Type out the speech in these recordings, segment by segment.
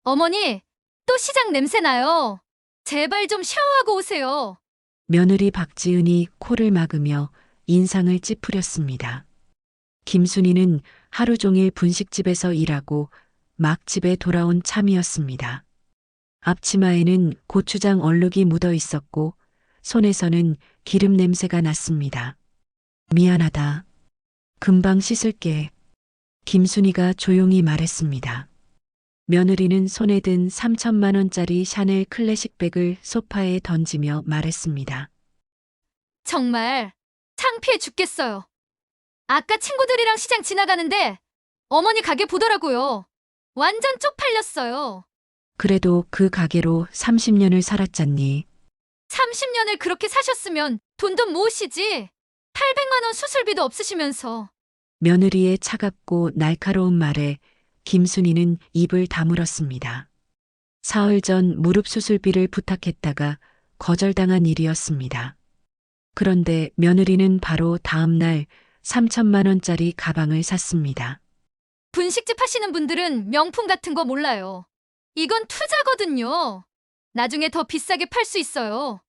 어머니, 또 시장 냄새 나요. 제발 좀 샤워하고 오세요. 며느리 박지은이 코를 막으며 인상을 찌푸렸습니다. 김순이는 하루 종일 분식집에서 일하고 막 집에 돌아온 참이었습니다. 앞치마에는 고추장 얼룩이 묻어 있었고 손에서는 기름 냄새가 났습니다. 미안하다. 금방 씻을게. 김순이가 조용히 말했습니다. 며느리는 손에 든 3천만 원짜리 샤넬 클래식백을 소파에 던지며 말했습니다. 정말 창피해 죽겠어요. 아까 친구들이랑 시장 지나가는데 어머니 가게 보더라고요. 완전 쪽팔렸어요. 그래도 그 가게로 30년을 살았잖니. 30년을 그렇게 사셨으면 돈 좀 모으시지. 800만 원 수술비도 없으시면서. 며느리의 차갑고 날카로운 말에 김순이는 입을 다물었습니다. 사흘 전 무릎 수술비를 부탁했다가 거절당한 일이었습니다. 그런데 며느리는 바로 다음 날 3천만 원짜리 가방을 샀습니다. 분식집 하시는 분들은 명품 같은 거 몰라요. 이건 투자거든요. 나중에 더 비싸게 팔 수 있어요.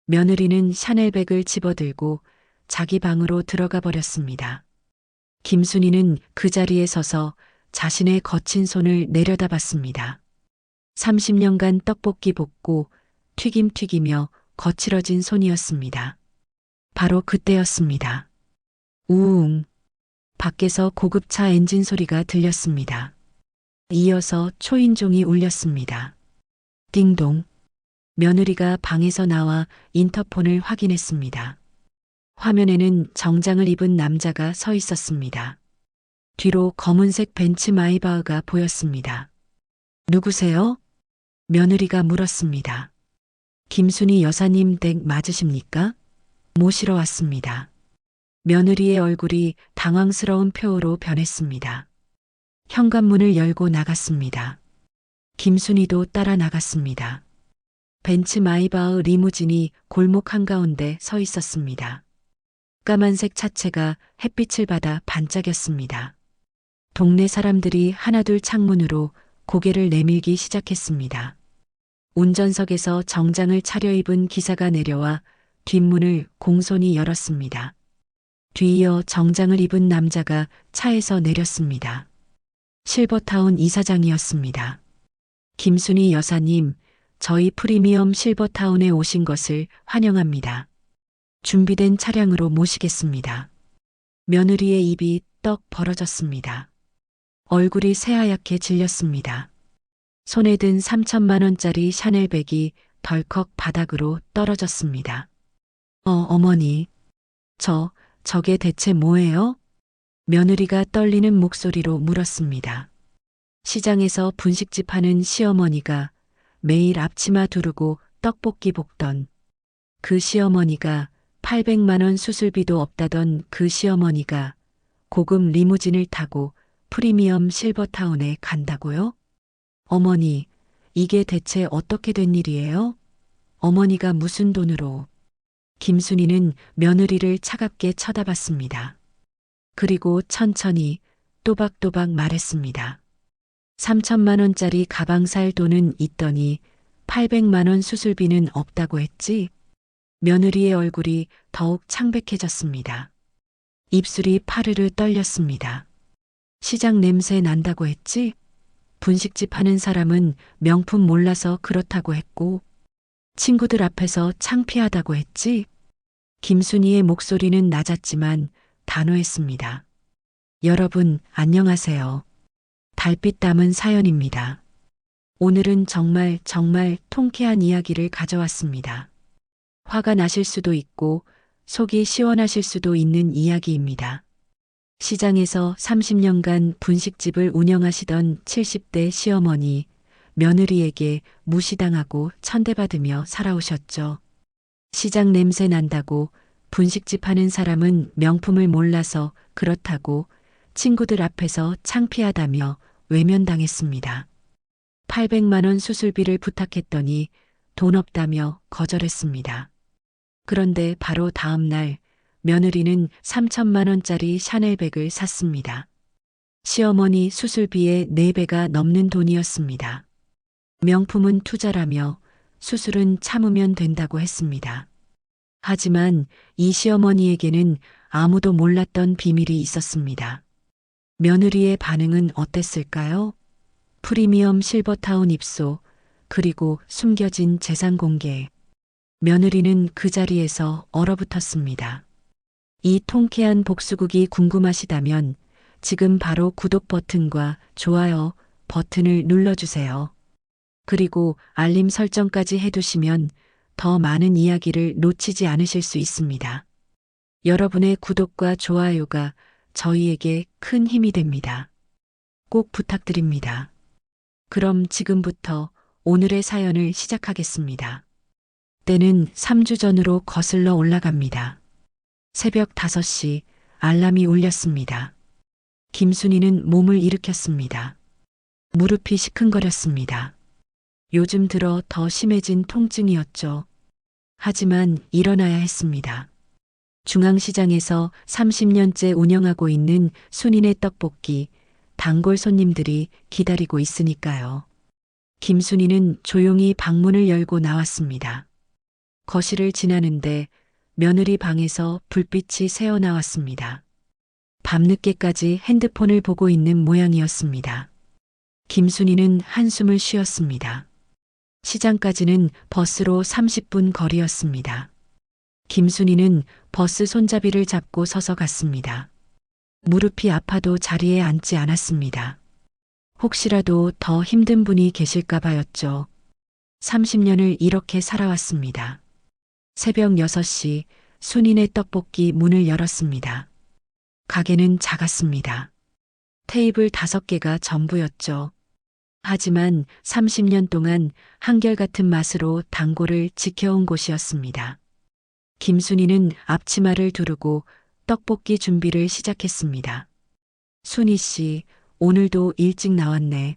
며느리는 샤넬백을 집어들고 자기 방으로 들어가 버렸습니다. 김순이는 그 자리에 서서 자신의 거친 손을 내려다봤습니다. 30년간 떡볶이 볶고 튀김 튀기며 거칠어진 손이었습니다. 바로 그때였습니다. 우웅. 밖에서 고급차 엔진 소리가 들렸습니다. 이어서 초인종이 울렸습니다. 띵동. 며느리가 방에서 나와 인터폰을 확인했습니다. 화면에는 정장을 입은 남자가 서 있었습니다. 뒤로 검은색 벤츠 마이바흐가 보였습니다. 누구세요? 며느리가 물었습니다. 김순이 여사님 댁 맞으십니까? 모시러 왔습니다. 며느리의 얼굴이 당황스러운 표호로 변했습니다. 현관문을 열고 나갔습니다. 김순이도 따라 나갔습니다. 벤츠 마이바흐 리무진이 골목 한가운데 서 있었습니다. 까만색 차체가 햇빛을 받아 반짝였습니다. 동네 사람들이 하나둘 창문으로 고개를 내밀기 시작했습니다. 운전석에서 정장을 차려입은 기사가 내려와 뒷문을 공손히 열었습니다. 뒤이어 정장을 입은 남자가 차에서 내렸습니다. 실버타운 이사장이었습니다. 김순이 여사님, 저희 프리미엄 실버타운에 오신 것을 환영합니다. 준비된 차량으로 모시겠습니다. 며느리의 입이 떡 벌어졌습니다. 얼굴이 새하얗게 질렸습니다. 손에 든 3천만 원짜리 샤넬백이 덜컥 바닥으로 떨어졌습니다. 어머니. 저게 대체 뭐예요? 며느리가 떨리는 목소리로 물었습니다. 시장에서 분식집 하는 시어머니가 매일 앞치마 두르고 떡볶이 볶던 그 시어머니가 800만 원 수술비도 없다던 그 시어머니가 고급 리무진을 타고 프리미엄 실버타운에 간다고요? 어머니, 이게 대체 어떻게 된 일이에요? 어머니가 무슨 돈으로? 김순이는 며느리를 차갑게 쳐다봤습니다. 그리고 천천히 또박또박 말했습니다. 3천만 원짜리 가방 살 돈은 있더니 800만 원 수술비는 없다고 했지? 며느리의 얼굴이 더욱 창백해졌습니다. 입술이 파르르 떨렸습니다. 시장 냄새 난다고 했지? 분식집 하는 사람은 명품 몰라서 그렇다고 했고, 친구들 앞에서 창피하다고 했지? 김순이의 목소리는 낮았지만 단호했습니다. 여러분, 안녕하세요. 달빛 담은 사연입니다. 오늘은 정말 통쾌한 이야기를 가져왔습니다. 화가 나실 수도 있고 속이 시원하실 수도 있는 이야기입니다. 시장에서 30년간 분식집을 운영하시던 70대 시어머니, 며느리에게 무시당하고 천대받으며 살아오셨죠. 시장 냄새 난다고 분식집 하는 사람은 명품을 몰라서 그렇다고 친구들 앞에서 창피하다며 외면당했습니다. 800만 원 수술비를 부탁했더니 돈 없다며 거절했습니다. 그런데 바로 다음 날 며느리는 3천만 원짜리 샤넬백을 샀습니다. 시어머니 수술비의 4배가 넘는 돈이었습니다. 명품은 투자라며 수술은 참으면 된다고 했습니다. 하지만 이 시어머니에게는 아무도 몰랐던 비밀이 있었습니다. 며느리의 반응은 어땠을까요? 프리미엄 실버타운 입소, 그리고 숨겨진 재산 공개. 며느리는 그 자리에서 얼어붙었습니다. 이 통쾌한 복수극이 궁금하시다면 지금 바로 구독 버튼과 좋아요 버튼을 눌러주세요. 그리고 알림 설정까지 해두시면 더 많은 이야기를 놓치지 않으실 수 있습니다. 여러분의 구독과 좋아요가 저희에게 큰 힘이 됩니다. 꼭 부탁드립니다. 그럼 지금부터 오늘의 사연을 시작하겠습니다. 때는 3주 전으로 거슬러 올라갑니다. 새벽 5시 알람이 울렸습니다. 김순이는 몸을 일으켰습니다. 무릎이 시큰거렸습니다. 요즘 들어 더 심해진 통증이었죠. 하지만 일어나야 했습니다. 중앙시장에서 30년째 운영하고 있는 순인의 떡볶이, 단골 손님들이 기다리고 있으니까요. 김순이는 조용히 방문을 열고 나왔습니다. 거실을 지나는데 며느리 방에서 불빛이 새어나왔습니다. 밤늦게까지 핸드폰을 보고 있는 모양이었습니다. 김순이는 한숨을 쉬었습니다. 시장까지는 버스로 30분 거리였습니다. 김순이는 버스 손잡이를 잡고 서서 갔습니다. 무릎이 아파도 자리에 앉지 않았습니다. 혹시라도 더 힘든 분이 계실까 봐였죠. 30년을 이렇게 살아왔습니다. 새벽 6시 순인의 떡볶이 문을 열었습니다. 가게는 작았습니다. 테이블 5개가 전부였죠. 하지만 30년 동안 한결같은 맛으로 단골을 지켜온 곳이었습니다. 김순이는 앞치마를 두르고 떡볶이 준비를 시작했습니다. 순이 씨, 오늘도 일찍 나왔네.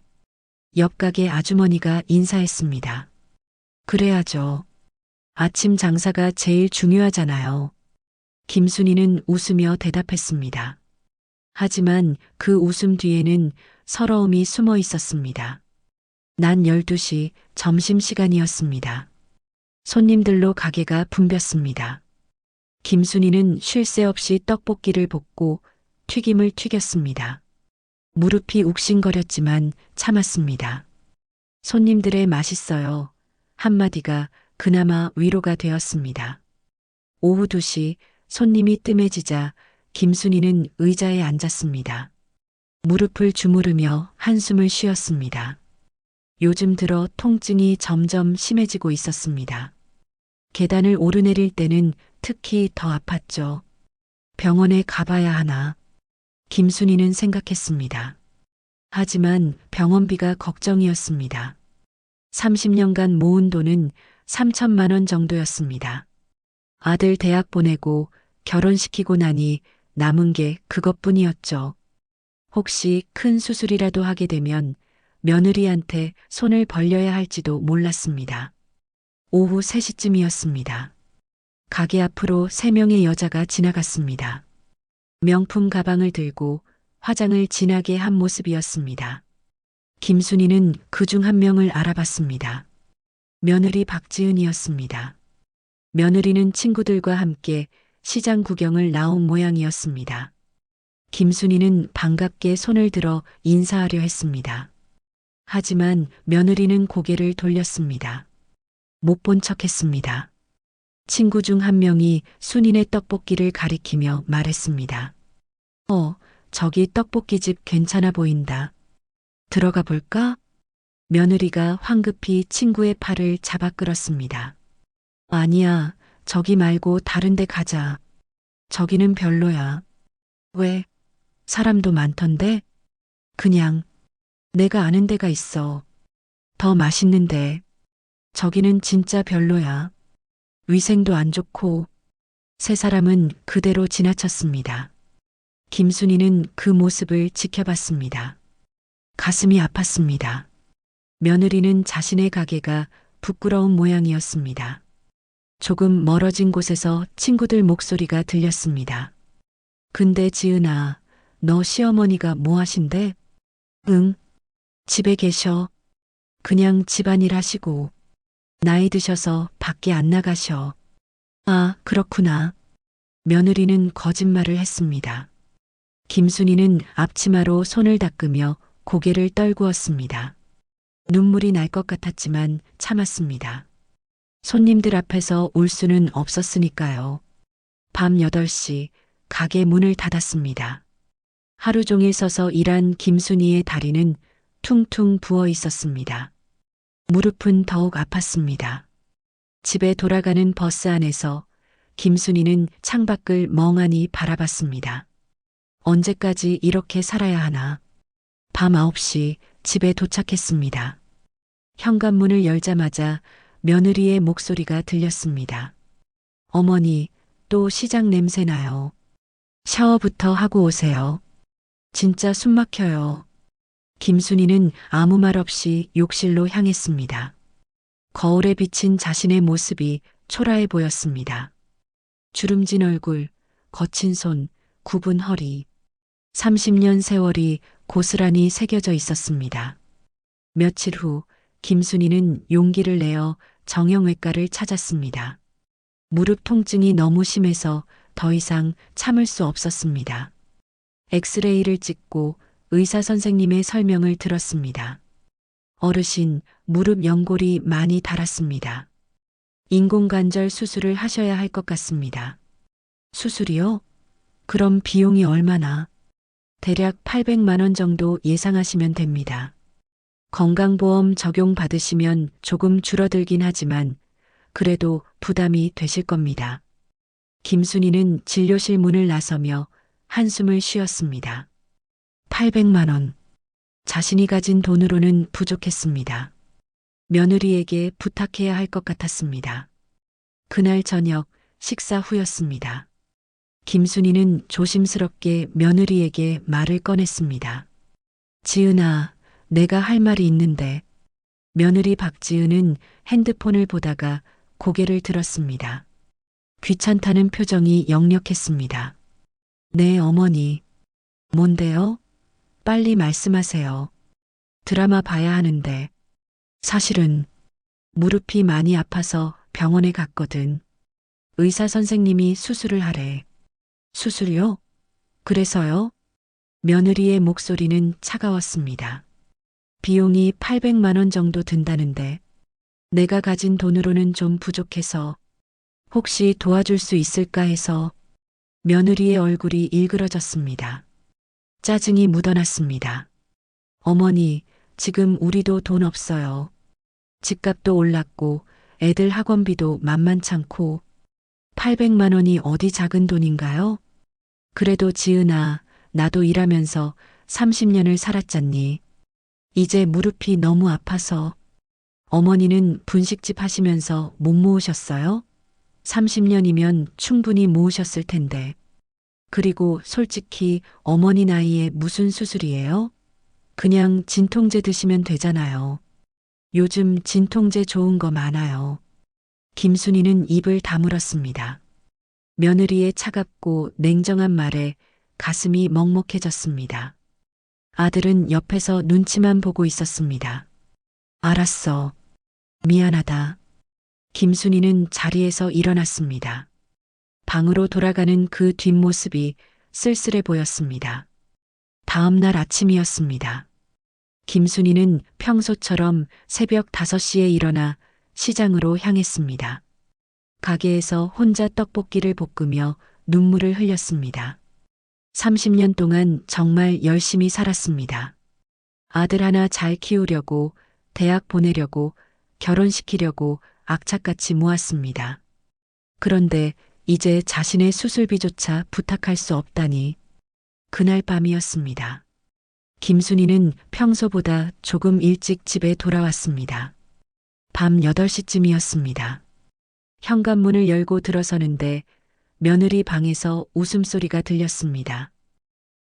옆 가게 아주머니가 인사했습니다. 그래야죠. 아침 장사가 제일 중요하잖아요. 김순이는 웃으며 대답했습니다. 하지만 그 웃음 뒤에는 서러움이 숨어 있었습니다. 낮 12시 점심시간이었습니다. 손님들로 가게가 붐볐습니다. 김순이는 쉴 새 없이 떡볶이를 볶고 튀김을 튀겼습니다. 무릎이 욱신거렸지만 참았습니다. 손님들의 맛있어요 한마디가 그나마 위로가 되었습니다. 오후 2시 손님이 뜸해지자 김순이는 의자에 앉았습니다. 무릎을 주무르며 한숨을 쉬었습니다. 요즘 들어 통증이 점점 심해지고 있었습니다. 계단을 오르내릴 때는 특히 더 아팠죠. 병원에 가봐야 하나. 김순이는 생각했습니다. 하지만 병원비가 걱정이었습니다. 30년간 모은 돈은 3천만 원 정도였습니다. 아들 대학 보내고 결혼시키고 나니 남은 게 그것뿐이었죠. 혹시 큰 수술이라도 하게 되면 며느리한테 손을 벌려야 할지도 몰랐습니다. 오후 3시쯤이었습니다. 가게 앞으로 3명의 여자가 지나갔습니다. 명품 가방을 들고 화장을 진하게 한 모습이었습니다. 김순이는 그중 한 명을 알아봤습니다. 며느리 박지은이었습니다. 며느리는 친구들과 함께 시장 구경을 나온 모양이었습니다. 김순이는 반갑게 손을 들어 인사하려 했습니다. 하지만 며느리는 고개를 돌렸습니다. 못 본 척했습니다. 친구 중 한 명이 순인의 떡볶이를 가리키며 말했습니다. 저기 떡볶이집 괜찮아 보인다. 들어가 볼까? 며느리가 황급히 친구의 팔을 잡아 끌었습니다. 아니야, 저기 말고 다른 데 가자. 저기는 별로야. 왜? 사람도 많던데? 그냥 내가 아는 데가 있어. 더 맛있는데. 저기는 진짜 별로야. 위생도 안 좋고. 세 사람은 그대로 지나쳤습니다. 김순이는 그 모습을 지켜봤습니다. 가슴이 아팠습니다. 며느리는 자신의 가게가 부끄러운 모양이었습니다. 조금 멀어진 곳에서 친구들 목소리가 들렸습니다. 근데 지은아, 너 시어머니가 뭐 하신대? 응, 집에 계셔. 그냥 집안일 하시고 나이 드셔서 밖에 안 나가셔. 아, 그렇구나. 며느리는 거짓말을 했습니다. 김순이는 앞치마로 손을 닦으며 고개를 떨구었습니다. 눈물이 날 것 같았지만 참았습니다. 손님들 앞에서 울 수는 없었으니까요. 밤 8시 가게 문을 닫았습니다. 하루 종일 서서 일한 김순이의 다리는 퉁퉁 부어 있었습니다. 무릎은 더욱 아팠습니다. 집에 돌아가는 버스 안에서 김순이는 창밖을 멍하니 바라봤습니다. 언제까지 이렇게 살아야 하나. 밤 9시 집에 도착했습니다. 현관문을 열자마자 며느리의 목소리가 들렸습니다. 어머니, 또 시장 냄새 나요. 샤워부터 하고 오세요. 진짜 숨 막혀요. 김순이는 아무 말 없이 욕실로 향했습니다. 거울에 비친 자신의 모습이 초라해 보였습니다. 주름진 얼굴, 거친 손, 굽은 허리. 30년 세월이 고스란히 새겨져 있었습니다. 며칠 후 김순이는 용기를 내어 정형외과를 찾았습니다. 무릎 통증이 너무 심해서 더 이상 참을 수 없었습니다. 엑스레이를 찍고 의사 선생님의 설명을 들었습니다. 어르신, 무릎 연골이 많이 닳았습니다. 인공관절 수술을 하셔야 할 것 같습니다. 수술이요? 그럼 비용이 얼마나? 대략 800만 원 정도 예상하시면 됩니다. 건강보험 적용 받으시면 조금 줄어들긴 하지만 그래도 부담이 되실 겁니다. 김순이는 진료실 문을 나서며 한숨을 쉬었습니다. 800만 원. 자신이 가진 돈으로는 부족했습니다. 며느리에게 부탁해야 할 것 같았습니다. 그날 저녁 식사 후였습니다. 김순이는 조심스럽게 며느리에게 말을 꺼냈습니다. 지은아, 내가 할 말이 있는데. 며느리 박지은은 핸드폰을 보다가 고개를 들었습니다. 귀찮다는 표정이 역력했습니다. 네, 어머니. 뭔데요? 빨리 말씀하세요. 드라마 봐야 하는데. 사실은 무릎이 많이 아파서 병원에 갔거든. 의사 선생님이 수술을 하래. 수술요? 그래서요? 며느리의 목소리는 차가웠습니다. 비용이 800만 원 정도 든다는데 내가 가진 돈으로는 좀 부족해서 혹시 도와줄 수 있을까 해서. 며느리의 얼굴이 일그러졌습니다. 짜증이 묻어났습니다. 어머니, 지금 우리도 돈 없어요. 집값도 올랐고 애들 학원비도 만만찮고 800만 원이 어디 작은 돈인가요? 그래도 지은아, 나도 일하면서 30년을 살았잖니. 이제 무릎이 너무 아파서. 어머니는 분식집 하시면서 못 모으셨어요? 30년이면 충분히 모으셨을 텐데. 그리고 솔직히 어머니 나이에 무슨 수술이에요? 그냥 진통제 드시면 되잖아요. 요즘 진통제 좋은 거 많아요. 김순이는 입을 다물었습니다. 며느리의 차갑고 냉정한 말에 가슴이 먹먹해졌습니다. 아들은 옆에서 눈치만 보고 있었습니다. 알았어. 미안하다. 김순이는 자리에서 일어났습니다. 방으로 돌아가는 그 뒷모습이 쓸쓸해 보였습니다. 다음 날 아침이었습니다. 김순이는 평소처럼 새벽 5시에 일어나 시장으로 향했습니다. 가게에서 혼자 떡볶이를 볶으며 눈물을 흘렸습니다. 30년 동안 정말 열심히 살았습니다. 아들 하나 잘 키우려고, 대학 보내려고, 결혼시키려고 악착같이 모았습니다. 그런데 이제 자신의 수술비조차 부탁할 수 없다니. 그날 밤이었습니다. 김순이는 평소보다 조금 일찍 집에 돌아왔습니다. 밤 8시쯤이었습니다. 현관문을 열고 들어서는데 며느리 방에서 웃음소리가 들렸습니다.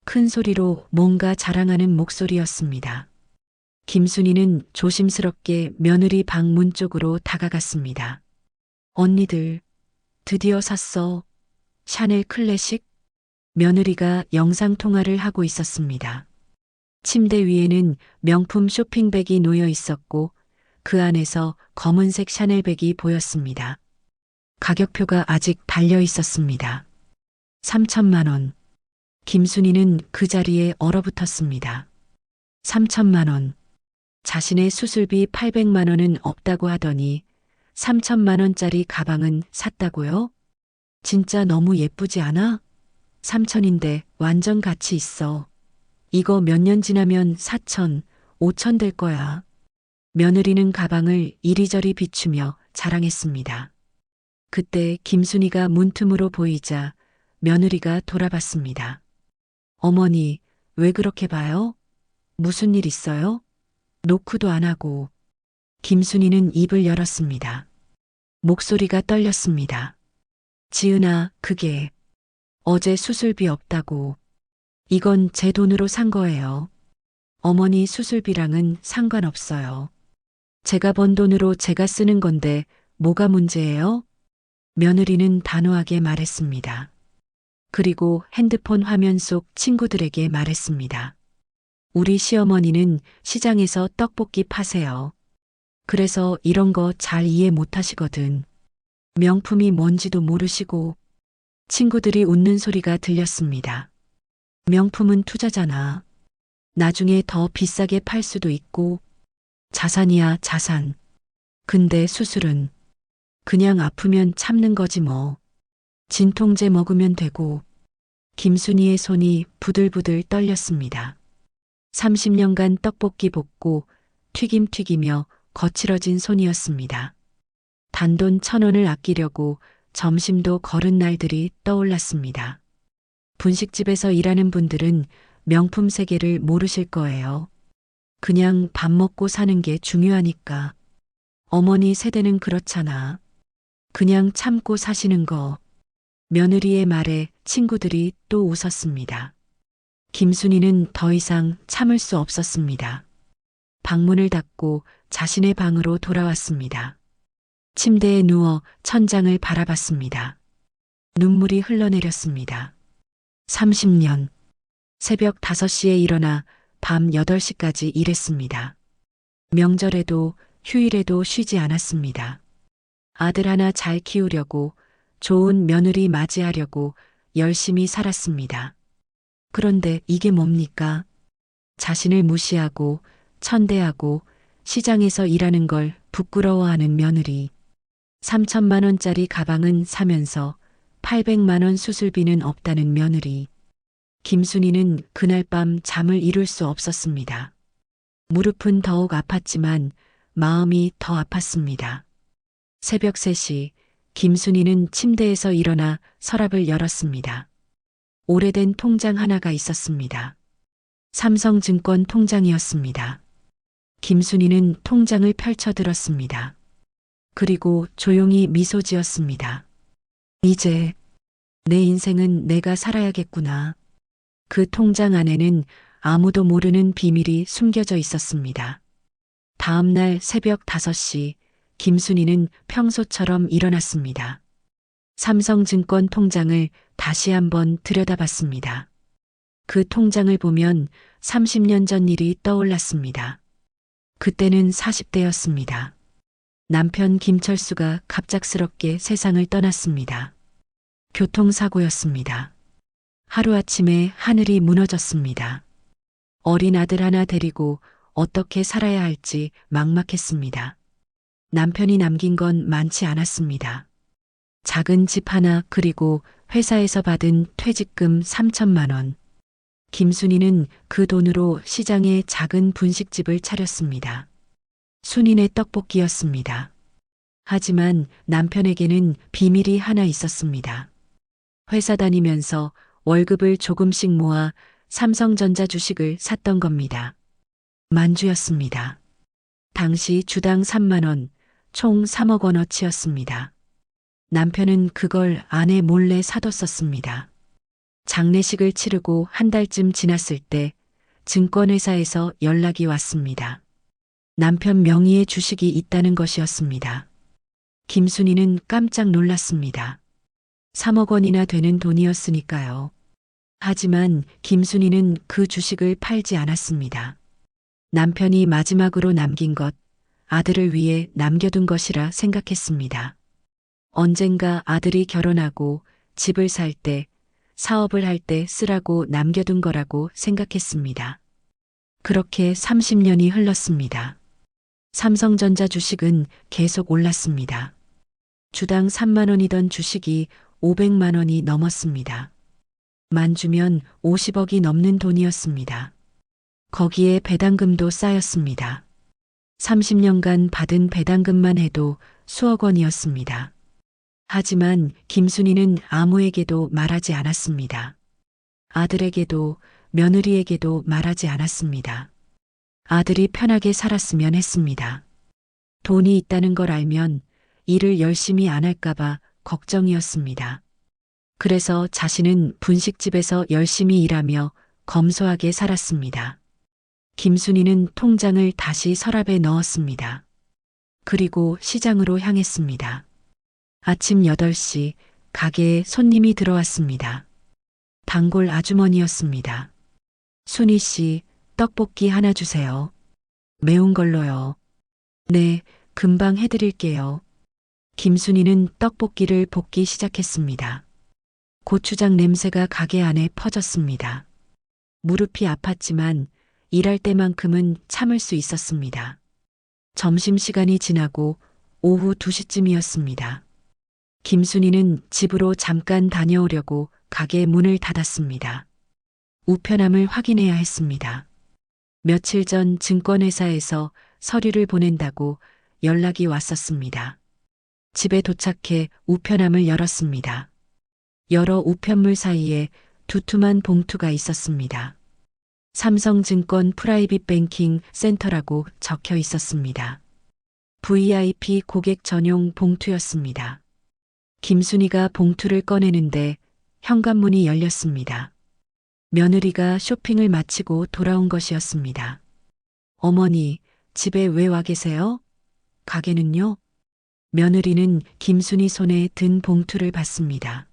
큰 소리로 뭔가 자랑하는 목소리였습니다. 김순이는 조심스럽게 며느리 방 문 쪽으로 다가갔습니다. 언니들, 드디어 샀어. 샤넬 클래식? 며느리가 영상통화를 하고 있었습니다. 침대 위에는 명품 쇼핑백이 놓여 있었고 그 안에서 검은색 샤넬백이 보였습니다. 가격표가 아직 달려 있었습니다. 3천만 원. 김순이는 그 자리에 얼어붙었습니다. 3천만 원. 자신의 수술비 800만 원은 없다고 하더니 3천만 원짜리 가방은 샀다고요? 진짜 너무 예쁘지 않아? 3천인데 완전 가치 있어. 이거 몇 년 지나면 4천, 5천 될 거야. 며느리는 가방을 이리저리 비추며 자랑했습니다. 그때 김순이가 문틈으로 보이자 며느리가 돌아봤습니다. 어머니, 왜 그렇게 봐요? 무슨 일 있어요? 노크도 안 하고. 김순이는 입을 열었습니다. 목소리가 떨렸습니다. 지은아, 그게 어제 수술비 없다고. 이건 제 돈으로 산 거예요. 어머니 수술비랑은 상관없어요. 제가 번 돈으로 제가 쓰는 건데 뭐가 문제예요? 며느리는 단호하게 말했습니다. 그리고 핸드폰 화면 속 친구들에게 말했습니다. 우리 시어머니는 시장에서 떡볶이 파세요. 그래서 이런 거 잘 이해 못 하시거든. 명품이 뭔지도 모르시고. 친구들이 웃는 소리가 들렸습니다. 명품은 투자잖아. 나중에 더 비싸게 팔 수도 있고. 자산이야, 자산. 근데 수술은 그냥 아프면 참는 거지 뭐. 진통제 먹으면 되고. 김순이의 손이 부들부들 떨렸습니다. 30년간 떡볶이 볶고 튀김 튀기며 거칠어진 손이었습니다. 단돈 1,000원을 아끼려고 점심도 거른 날들이 떠올랐습니다. 분식집에서 일하는 분들은 명품 세계를 모르실 거예요. 그냥 밥 먹고 사는 게 중요하니까. 어머니 세대는 그렇잖아. 그냥 참고 사시는 거. 며느리의 말에 친구들이 또 웃었습니다. 김순이는 더 이상 참을 수 없었습니다. 방문을 닫고 자신의 방으로 돌아왔습니다. 침대에 누워 천장을 바라봤습니다. 눈물이 흘러내렸습니다. 30년. 새벽 5시에 일어나 밤 8시까지 일했습니다. 명절에도 휴일에도 쉬지 않았습니다. 아들 하나 잘 키우려고, 좋은 며느리 맞이하려고 열심히 살았습니다. 그런데 이게 뭡니까? 자신을 무시하고 천대하고 시장에서 일하는 걸 부끄러워하는 며느리. 3천만 원짜리 가방은 사면서 800만 원 수술비는 없다는 며느리. 김순이는 그날 밤 잠을 이룰 수 없었습니다. 무릎은 더욱 아팠지만 마음이 더 아팠습니다. 새벽 3시 김순이는 침대에서 일어나 서랍을 열었습니다. 오래된 통장 하나가 있었습니다. 삼성증권 통장이었습니다. 김순이는 통장을 펼쳐들었습니다. 그리고 조용히 미소 지었습니다. 이제 내 인생은 내가 살아야겠구나. 그 통장 안에는 아무도 모르는 비밀이 숨겨져 있었습니다. 다음 날 새벽 5시 김순이는 평소처럼 일어났습니다. 삼성증권 통장을 다시 한번 들여다봤습니다. 그 통장을 보면 30년 전 일이 떠올랐습니다. 그때는 40대였습니다. 남편 김철수가 갑작스럽게 세상을 떠났습니다. 교통사고였습니다. 하루아침에 하늘이 무너졌습니다. 어린 아들 하나 데리고 어떻게 살아야 할지 막막했습니다. 남편이 남긴 건 많지 않았습니다. 작은 집 하나 그리고 회사에서 받은 퇴직금 3천만 원. 김순이는 그 돈으로 시장에 작은 분식집을 차렸습니다. 순인의 떡볶이였습니다. 하지만 남편에게는 비밀이 하나 있었습니다. 회사 다니면서 월급을 조금씩 모아 삼성전자 주식을 샀던 겁니다. 만주였습니다. 당시 주당 3만 원, 총 3억 원어치였습니다. 남편은 그걸 아내 몰래 사뒀었습니다. 장례식을 치르고 한 달쯤 지났을 때 증권회사에서 연락이 왔습니다. 남편 명의의 주식이 있다는 것이었습니다. 김순이는 깜짝 놀랐습니다. 3억 원이나 되는 돈이었으니까요. 하지만 김순이는 그 주식을 팔지 않았습니다. 남편이 마지막으로 남긴 것, 아들을 위해 남겨둔 것이라 생각했습니다. 언젠가 아들이 결혼하고 집을 살 때, 사업을 할 때 쓰라고 남겨둔 거라고 생각했습니다. 그렇게 30년이 흘렀습니다. 삼성전자 주식은 계속 올랐습니다. 주당 3만 원이던 주식이 500만 원이 넘었습니다. 만 주면 50억이 넘는 돈이었습니다. 거기에 배당금도 쌓였습니다. 30년간 받은 배당금만 해도 수억 원이었습니다. 하지만 김순희는 아무에게도 말하지 않았습니다. 아들에게도 며느리에게도 말하지 않았습니다. 아들이 편하게 살았으면 했습니다. 돈이 있다는 걸 알면 일을 열심히 안 할까봐 걱정이었습니다. 그래서 자신은 분식집에서 열심히 일하며 검소하게 살았습니다. 김순희는 통장을 다시 서랍에 넣었습니다. 그리고 시장으로 향했습니다. 아침 8시 가게에 손님이 들어왔습니다. 단골 아주머니였습니다. 순희 씨, 떡볶이 하나 주세요. 매운 걸로요. 네, 금방 해드릴게요. 김순희는 떡볶이를 볶기 시작했습니다. 고추장 냄새가 가게 안에 퍼졌습니다. 무릎이 아팠지만 일할 때만큼은 참을 수 있었습니다. 점심시간이 지나고 오후 2시쯤이었습니다. 김순희는 집으로 잠깐 다녀오려고 가게 문을 닫았습니다. 우편함을 확인해야 했습니다. 며칠 전 증권회사에서 서류를 보낸다고 연락이 왔었습니다. 집에 도착해 우편함을 열었습니다. 여러 우편물 사이에 두툼한 봉투가 있었습니다. 삼성증권 프라이빗 뱅킹 센터라고 적혀 있었습니다. VIP 고객 전용 봉투였습니다. 김순희가 봉투를 꺼내는데 현관문이 열렸습니다. 며느리가 쇼핑을 마치고 돌아온 것이었습니다. 어머니, 집에 왜 와 계세요? 가게는요? 며느리는 김순희 손에 든 봉투를 봤습니다.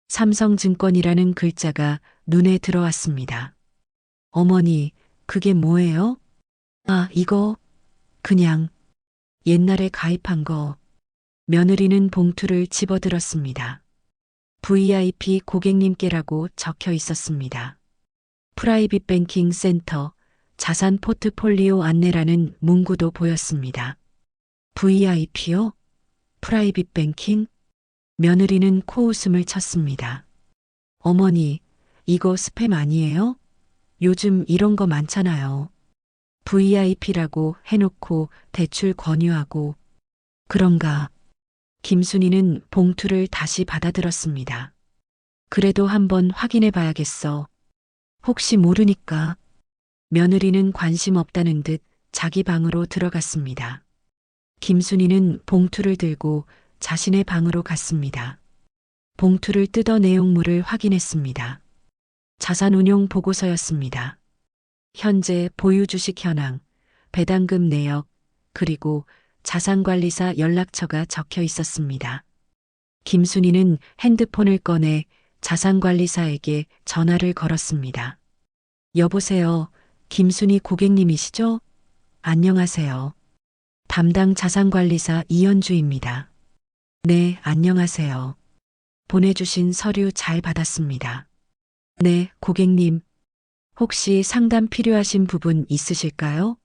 삼성증권이라는 글자가 눈에 들어왔습니다. 어머니, 그게 뭐예요? 아, 이거 그냥 옛날에 가입한 거. 며느리는 봉투를 집어들었습니다. VIP 고객님께라고 적혀 있었습니다. 프라이빗 뱅킹 센터 자산 포트폴리오 안내라는 문구도 보였습니다. VIP요? 프라이빗 뱅킹? 며느리는 코웃음을 쳤습니다. 어머니, 이거 스팸 아니에요? 요즘 이런 거 많잖아요. VIP라고 해놓고 대출 권유하고. 그런가? 김순희는 봉투를 다시 받아들었습니다. 그래도 한번 확인해 봐야겠어. 혹시 모르니까. 며느리는 관심 없다는 듯 자기 방으로 들어갔습니다. 김순희는 봉투를 들고 자신의 방으로 갔습니다. 봉투를 뜯어 내용물을 확인했습니다. 자산운용 보고서였습니다. 현재 보유 주식 현황, 배당금 내역, 그리고 자산관리사 연락처가 적혀 있었습니다. 김순희는 핸드폰을 꺼내 자산관리사에게 전화를 걸었습니다. 여보세요, 김순희 고객님이시죠? 안녕하세요. 담당 자산관리사 이현주입니다. 네, 안녕하세요. 보내주신 서류 잘 받았습니다. 네, 고객님. 혹시 상담 필요하신 부분 있으실까요?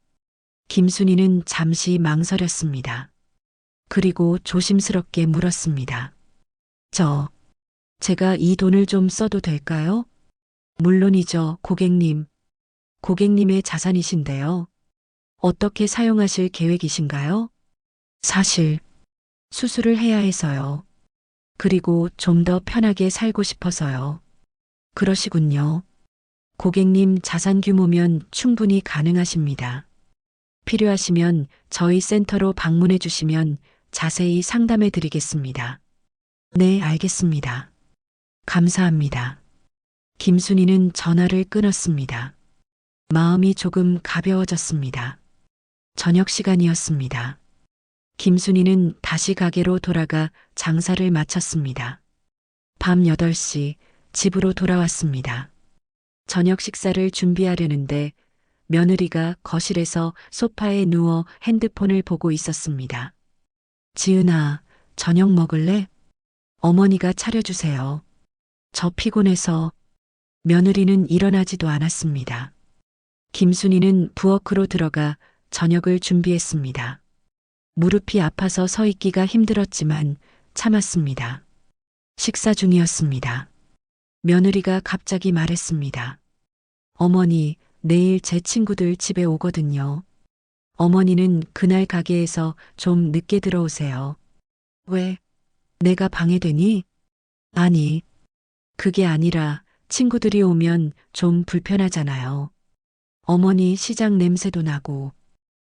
김순희는 잠시 망설였습니다. 그리고 조심스럽게 물었습니다. 제가 이 돈을 좀 써도 될까요? 물론이죠, 고객님. 고객님의 자산이신데요. 어떻게 사용하실 계획이신가요? 사실, 수술을 해야 해서요. 그리고 좀 더 편하게 살고 싶어서요. 그러시군요. 고객님 자산 규모면 충분히 가능하십니다. 필요하시면 저희 센터로 방문해 주시면 자세히 상담해 드리겠습니다. 네, 알겠습니다. 감사합니다. 김순희는 전화를 끊었습니다. 마음이 조금 가벼워졌습니다. 저녁 시간이었습니다. 김순희는 다시 가게로 돌아가 장사를 마쳤습니다. 밤 8시 집으로 돌아왔습니다. 저녁 식사를 준비하려는데 며느리가 거실에서 소파에 누워 핸드폰을 보고 있었습니다. 지은아, 저녁 먹을래? 어머니가 차려주세요. 저 피곤해서. 며느리는 일어나지도 않았습니다. 김순이는 부엌으로 들어가 저녁을 준비했습니다. 무릎이 아파서 서 있기가 힘들었지만 참았습니다. 식사 중이었습니다. 며느리가 갑자기 말했습니다. 어머니, 내일 제 친구들 집에 오거든요. 어머니는 그날 가게에서 좀 늦게 들어오세요. 왜? 내가 방해되니? 아니, 그게 아니라 친구들이 오면 좀 불편하잖아요. 어머니 시장 냄새도 나고.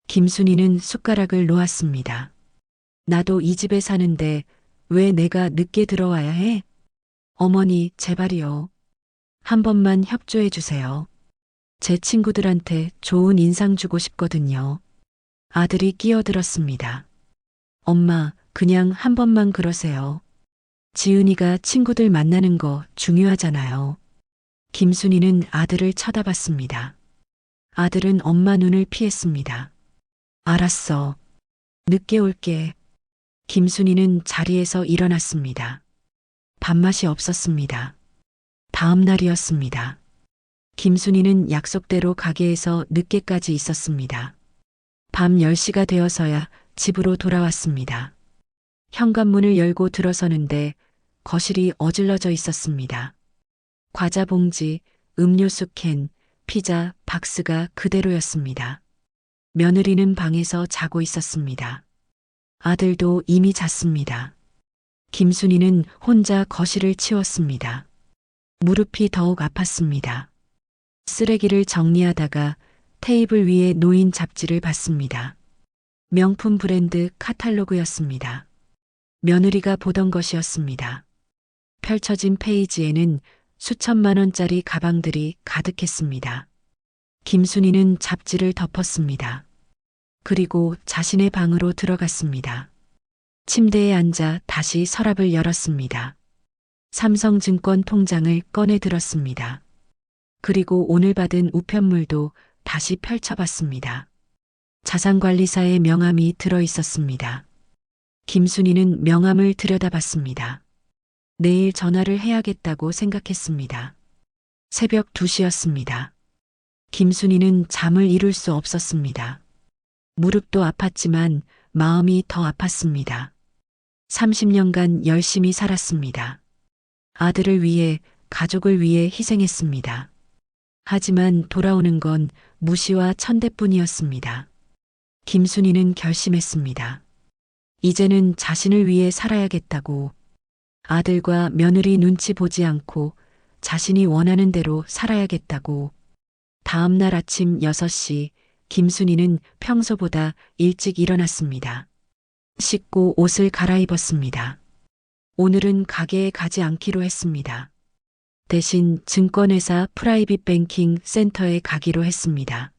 김순이는 숟가락을 놓았습니다. 나도 이 집에 사는데 왜 내가 늦게 들어와야 해? 어머니, 제발이요. 한 번만 협조해 주세요. 제 친구들한테 좋은 인상 주고 싶거든요. 아들이 끼어들었습니다. 엄마, 그냥 한 번만 그러세요. 지은이가 친구들 만나는 거 중요하잖아요. 김순이는 아들을 쳐다봤습니다. 아들은 엄마 눈을 피했습니다. 알았어. 늦게 올게. 김순이는 자리에서 일어났습니다. 밥맛이 없었습니다. 다음 날이었습니다. 김순이는 약속대로 가게에서 늦게까지 있었습니다. 밤 10시가 되어서야 집으로 돌아왔습니다. 현관문을 열고 들어서는데 거실이 어질러져 있었습니다. 과자 봉지, 음료수 캔, 피자 박스가 그대로였습니다. 며느리는 방에서 자고 있었습니다. 아들도 이미 잤습니다. 김순이는 혼자 거실을 치웠습니다. 무릎이 더욱 아팠습니다. 쓰레기를 정리하다가 테이블 위에 놓인 잡지를 봤습니다. 명품 브랜드 카탈로그였습니다. 며느리가 보던 것이었습니다. 펼쳐진 페이지에는 수천만 원짜리 가방들이 가득했습니다. 김순이는 잡지를 덮었습니다. 그리고 자신의 방으로 들어갔습니다. 침대에 앉아 다시 서랍을 열었습니다. 삼성증권 통장을 꺼내 들었습니다. 그리고 오늘 받은 우편물도 다시 펼쳐봤습니다. 자산관리사의 명함이 들어 있었습니다. 김순이는 명함을 들여다봤습니다. 내일 전화를 해야겠다고 생각했습니다. 새벽 2시였습니다. 김순이는 잠을 이룰 수 없었습니다. 무릎도 아팠지만 마음이 더 아팠습니다. 30년간 열심히 살았습니다. 아들을 위해, 가족을 위해 희생했습니다. 하지만 돌아오는 건 무시와 천대뿐이었습니다. 김순이는 결심했습니다. 이제는 자신을 위해 살아야겠다고. 아들과 며느리 눈치 보지 않고 자신이 원하는 대로 살아야겠다고. 다음 날 아침 6시 김순이는 평소보다 일찍 일어났습니다. 씻고 옷을 갈아입었습니다. 오늘은 가게에 가지 않기로 했습니다. 대신 증권회사 프라이빗 뱅킹 센터에 가기로 했습니다.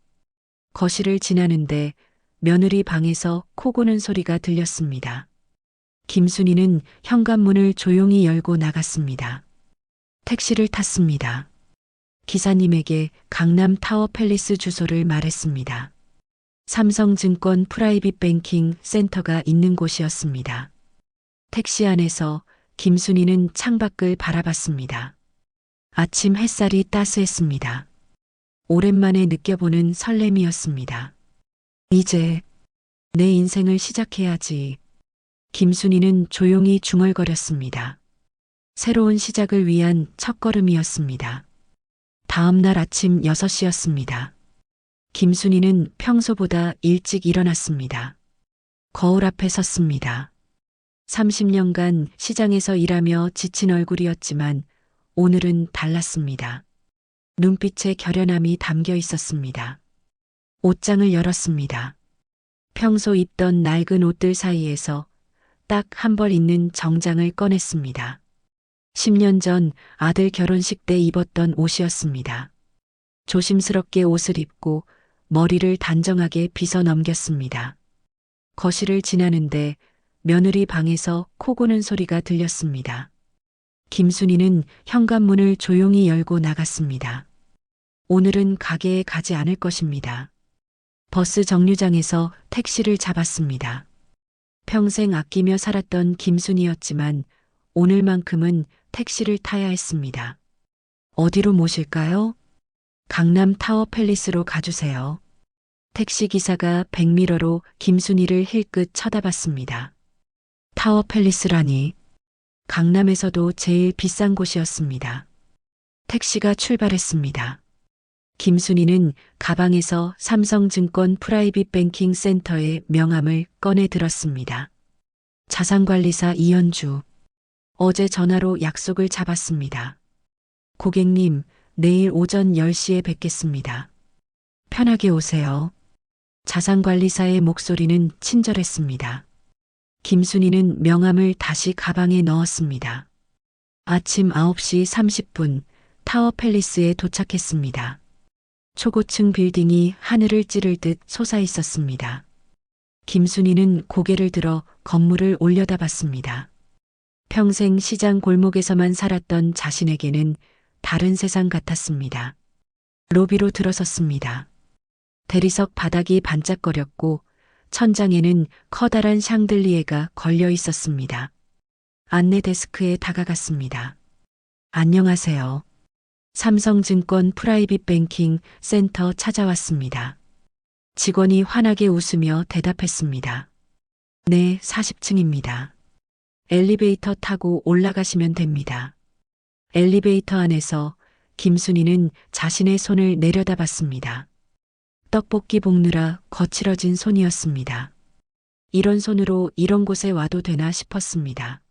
거실을 지나는데 며느리 방에서 코 고는 소리가 들렸습니다. 김순이는 현관문을 조용히 열고 나갔습니다. 택시를 탔습니다. 기사님에게 강남 타워 팰리스 주소를 말했습니다. 삼성증권 프라이빗 뱅킹 센터가 있는 곳이었습니다. 택시 안에서 김순이는 창밖을 바라봤습니다. 아침 햇살이 따스했습니다. 오랜만에 느껴보는 설렘이었습니다. 이제 내 인생을 시작해야지. 김순이는 조용히 중얼거렸습니다. 새로운 시작을 위한 첫걸음이었습니다. 다음 날 아침 6시였습니다. 김순이는 평소보다 일찍 일어났습니다. 거울 앞에 섰습니다. 30년간 시장에서 일하며 지친 얼굴이었지만 오늘은 달랐습니다. 눈빛에 결연함이 담겨 있었습니다. 옷장을 열었습니다. 평소 입던 낡은 옷들 사이에서 딱 한 벌 있는 정장을 꺼냈습니다. 10년 전 아들 결혼식 때 입었던 옷이었습니다. 조심스럽게 옷을 입고 머리를 단정하게 빗어 넘겼습니다. 거실을 지나는데 며느리 방에서 코 고는 소리가 들렸습니다. 김순이는 현관문을 조용히 열고 나갔습니다. 오늘은 가게에 가지 않을 것입니다. 버스 정류장에서 택시를 잡았습니다. 평생 아끼며 살았던 김순이었지만 오늘만큼은 택시를 타야 했습니다. 어디로 모실까요? 강남 타워 팰리스로 가주세요. 택시 기사가 백미러로 김순이를 힐끗 쳐다봤습니다. 타워 팰리스라니 강남에서도 제일 비싼 곳이었습니다. 택시가 출발했습니다. 김순이는 가방에서 삼성증권 프라이빗 뱅킹 센터의 명함을 꺼내 들었습니다. 자산관리사 이현주. 어제 전화로 약속을 잡았습니다. 고객님, 내일 오전 10시에 뵙겠습니다. 편하게 오세요. 자산관리사의 목소리는 친절했습니다. 김순이는 명함을 다시 가방에 넣었습니다. 아침 9시 30분 타워 팰리스에 도착했습니다. 초고층 빌딩이 하늘을 찌를 듯 솟아 있었습니다. 김순이는 고개를 들어 건물을 올려다봤습니다. 평생 시장 골목에서만 살았던 자신에게는 다른 세상 같았습니다. 로비로 들어섰습니다. 대리석 바닥이 반짝거렸고 천장에는 커다란 샹들리에가 걸려 있었습니다. 안내 데스크에 다가갔습니다. 안녕하세요. 삼성증권 프라이빗 뱅킹 센터 찾아왔습니다. 직원이 환하게 웃으며 대답했습니다. 네, 40층입니다. 엘리베이터 타고 올라가시면 됩니다. 엘리베이터 안에서 김순이는 자신의 손을 내려다봤습니다. 떡볶이 볶느라 거칠어진 손이었습니다. 이런 손으로 이런 곳에 와도 되나 싶었습니다.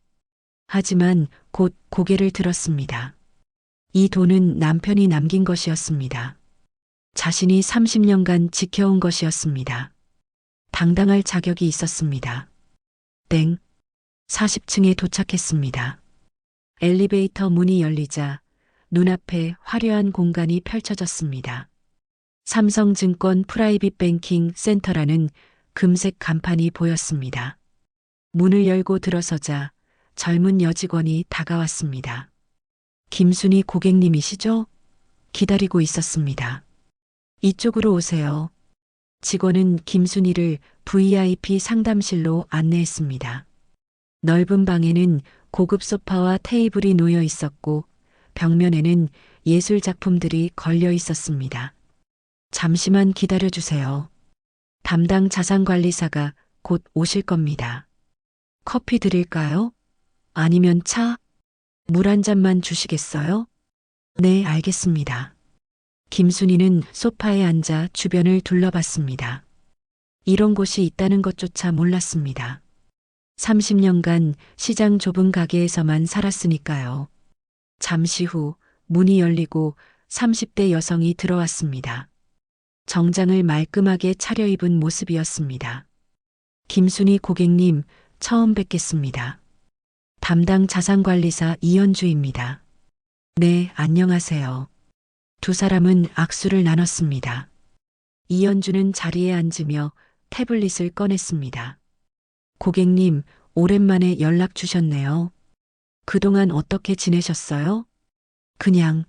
하지만 곧 고개를 들었습니다. 이 돈은 남편이 남긴 것이었습니다. 자신이 30년간 지켜온 것이었습니다. 당당할 자격이 있었습니다. 땡. 40층에 도착했습니다. 엘리베이터 문이 열리자 눈앞에 화려한 공간이 펼쳐졌습니다. 삼성증권 프라이빗 뱅킹 센터라는 금색 간판이 보였습니다. 문을 열고 들어서자 젊은 여직원이 다가왔습니다. 김순이 고객님이시죠? 기다리고 있었습니다. 이쪽으로 오세요. 직원은 김순이를 VIP 상담실로 안내했습니다. 넓은 방에는 고급 소파와 테이블이 놓여 있었고 벽면에는 예술 작품들이 걸려 있었습니다. 잠시만 기다려 주세요. 담당 자산관리사가 곧 오실 겁니다. 커피 드릴까요? 아니면 차? 물 한 잔만 주시겠어요? 네, 알겠습니다. 김순이는 소파에 앉아 주변을 둘러봤습니다. 이런 곳이 있다는 것조차 몰랐습니다. 30년간 시장 좁은 가게에서만 살았으니까요. 잠시 후 문이 열리고 30대 여성이 들어왔습니다. 정장을 말끔하게 차려입은 모습이었습니다. 김순이 고객님, 처음 뵙겠습니다. 담당 자산관리사 이현주입니다. 네, 안녕하세요. 두 사람은 악수를 나눴습니다. 이현주는 자리에 앉으며 태블릿을 꺼냈습니다. 고객님, 오랜만에 연락 주셨네요. 그동안 어떻게 지내셨어요? 그냥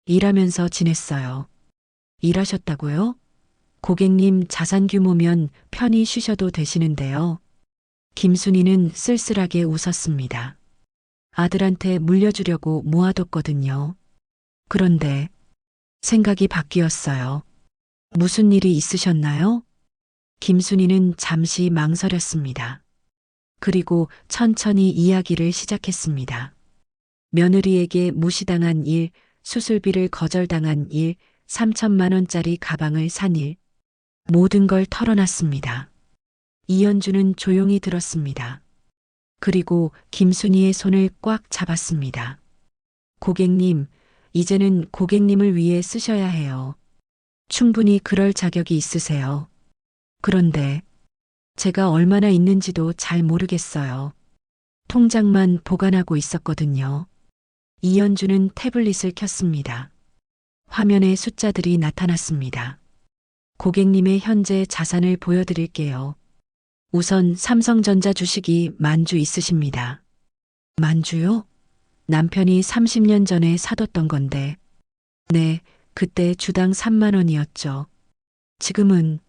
일하면서 지냈어요. 일하셨다고요? 고객님 자산 규모면 편히 쉬셔도 되시는데요. 김순이는 쓸쓸하게 웃었습니다. 아들한테 물려주려고 모아뒀거든요. 그런데 생각이 바뀌었어요. 무슨 일이 있으셨나요? 김순이는 잠시 망설였습니다. 그리고 천천히 이야기를 시작했습니다. 며느리에게 무시당한 일, 수술비를 거절당한 일, 3천만 원짜리 가방을 산 일. 모든 걸 털어놨습니다. 이현주는 조용히 들었습니다. 그리고 김순이의 손을 꽉 잡았습니다. 고객님, 이제는 고객님을 위해 쓰셔야 해요. 충분히 그럴 자격이 있으세요. 그런데 제가 얼마나 있는지도 잘 모르겠어요. 통장만 보관하고 있었거든요. 이현주는 태블릿을 켰습니다. 화면에 숫자들이 나타났습니다. 고객님의 현재 자산을 보여드릴게요. 우선 삼성전자 주식이 만주 있으십니다. 만주요? 남편이 30년 전에 사뒀던 건데. 네, 그때 주당 3만 원이었죠. 지금은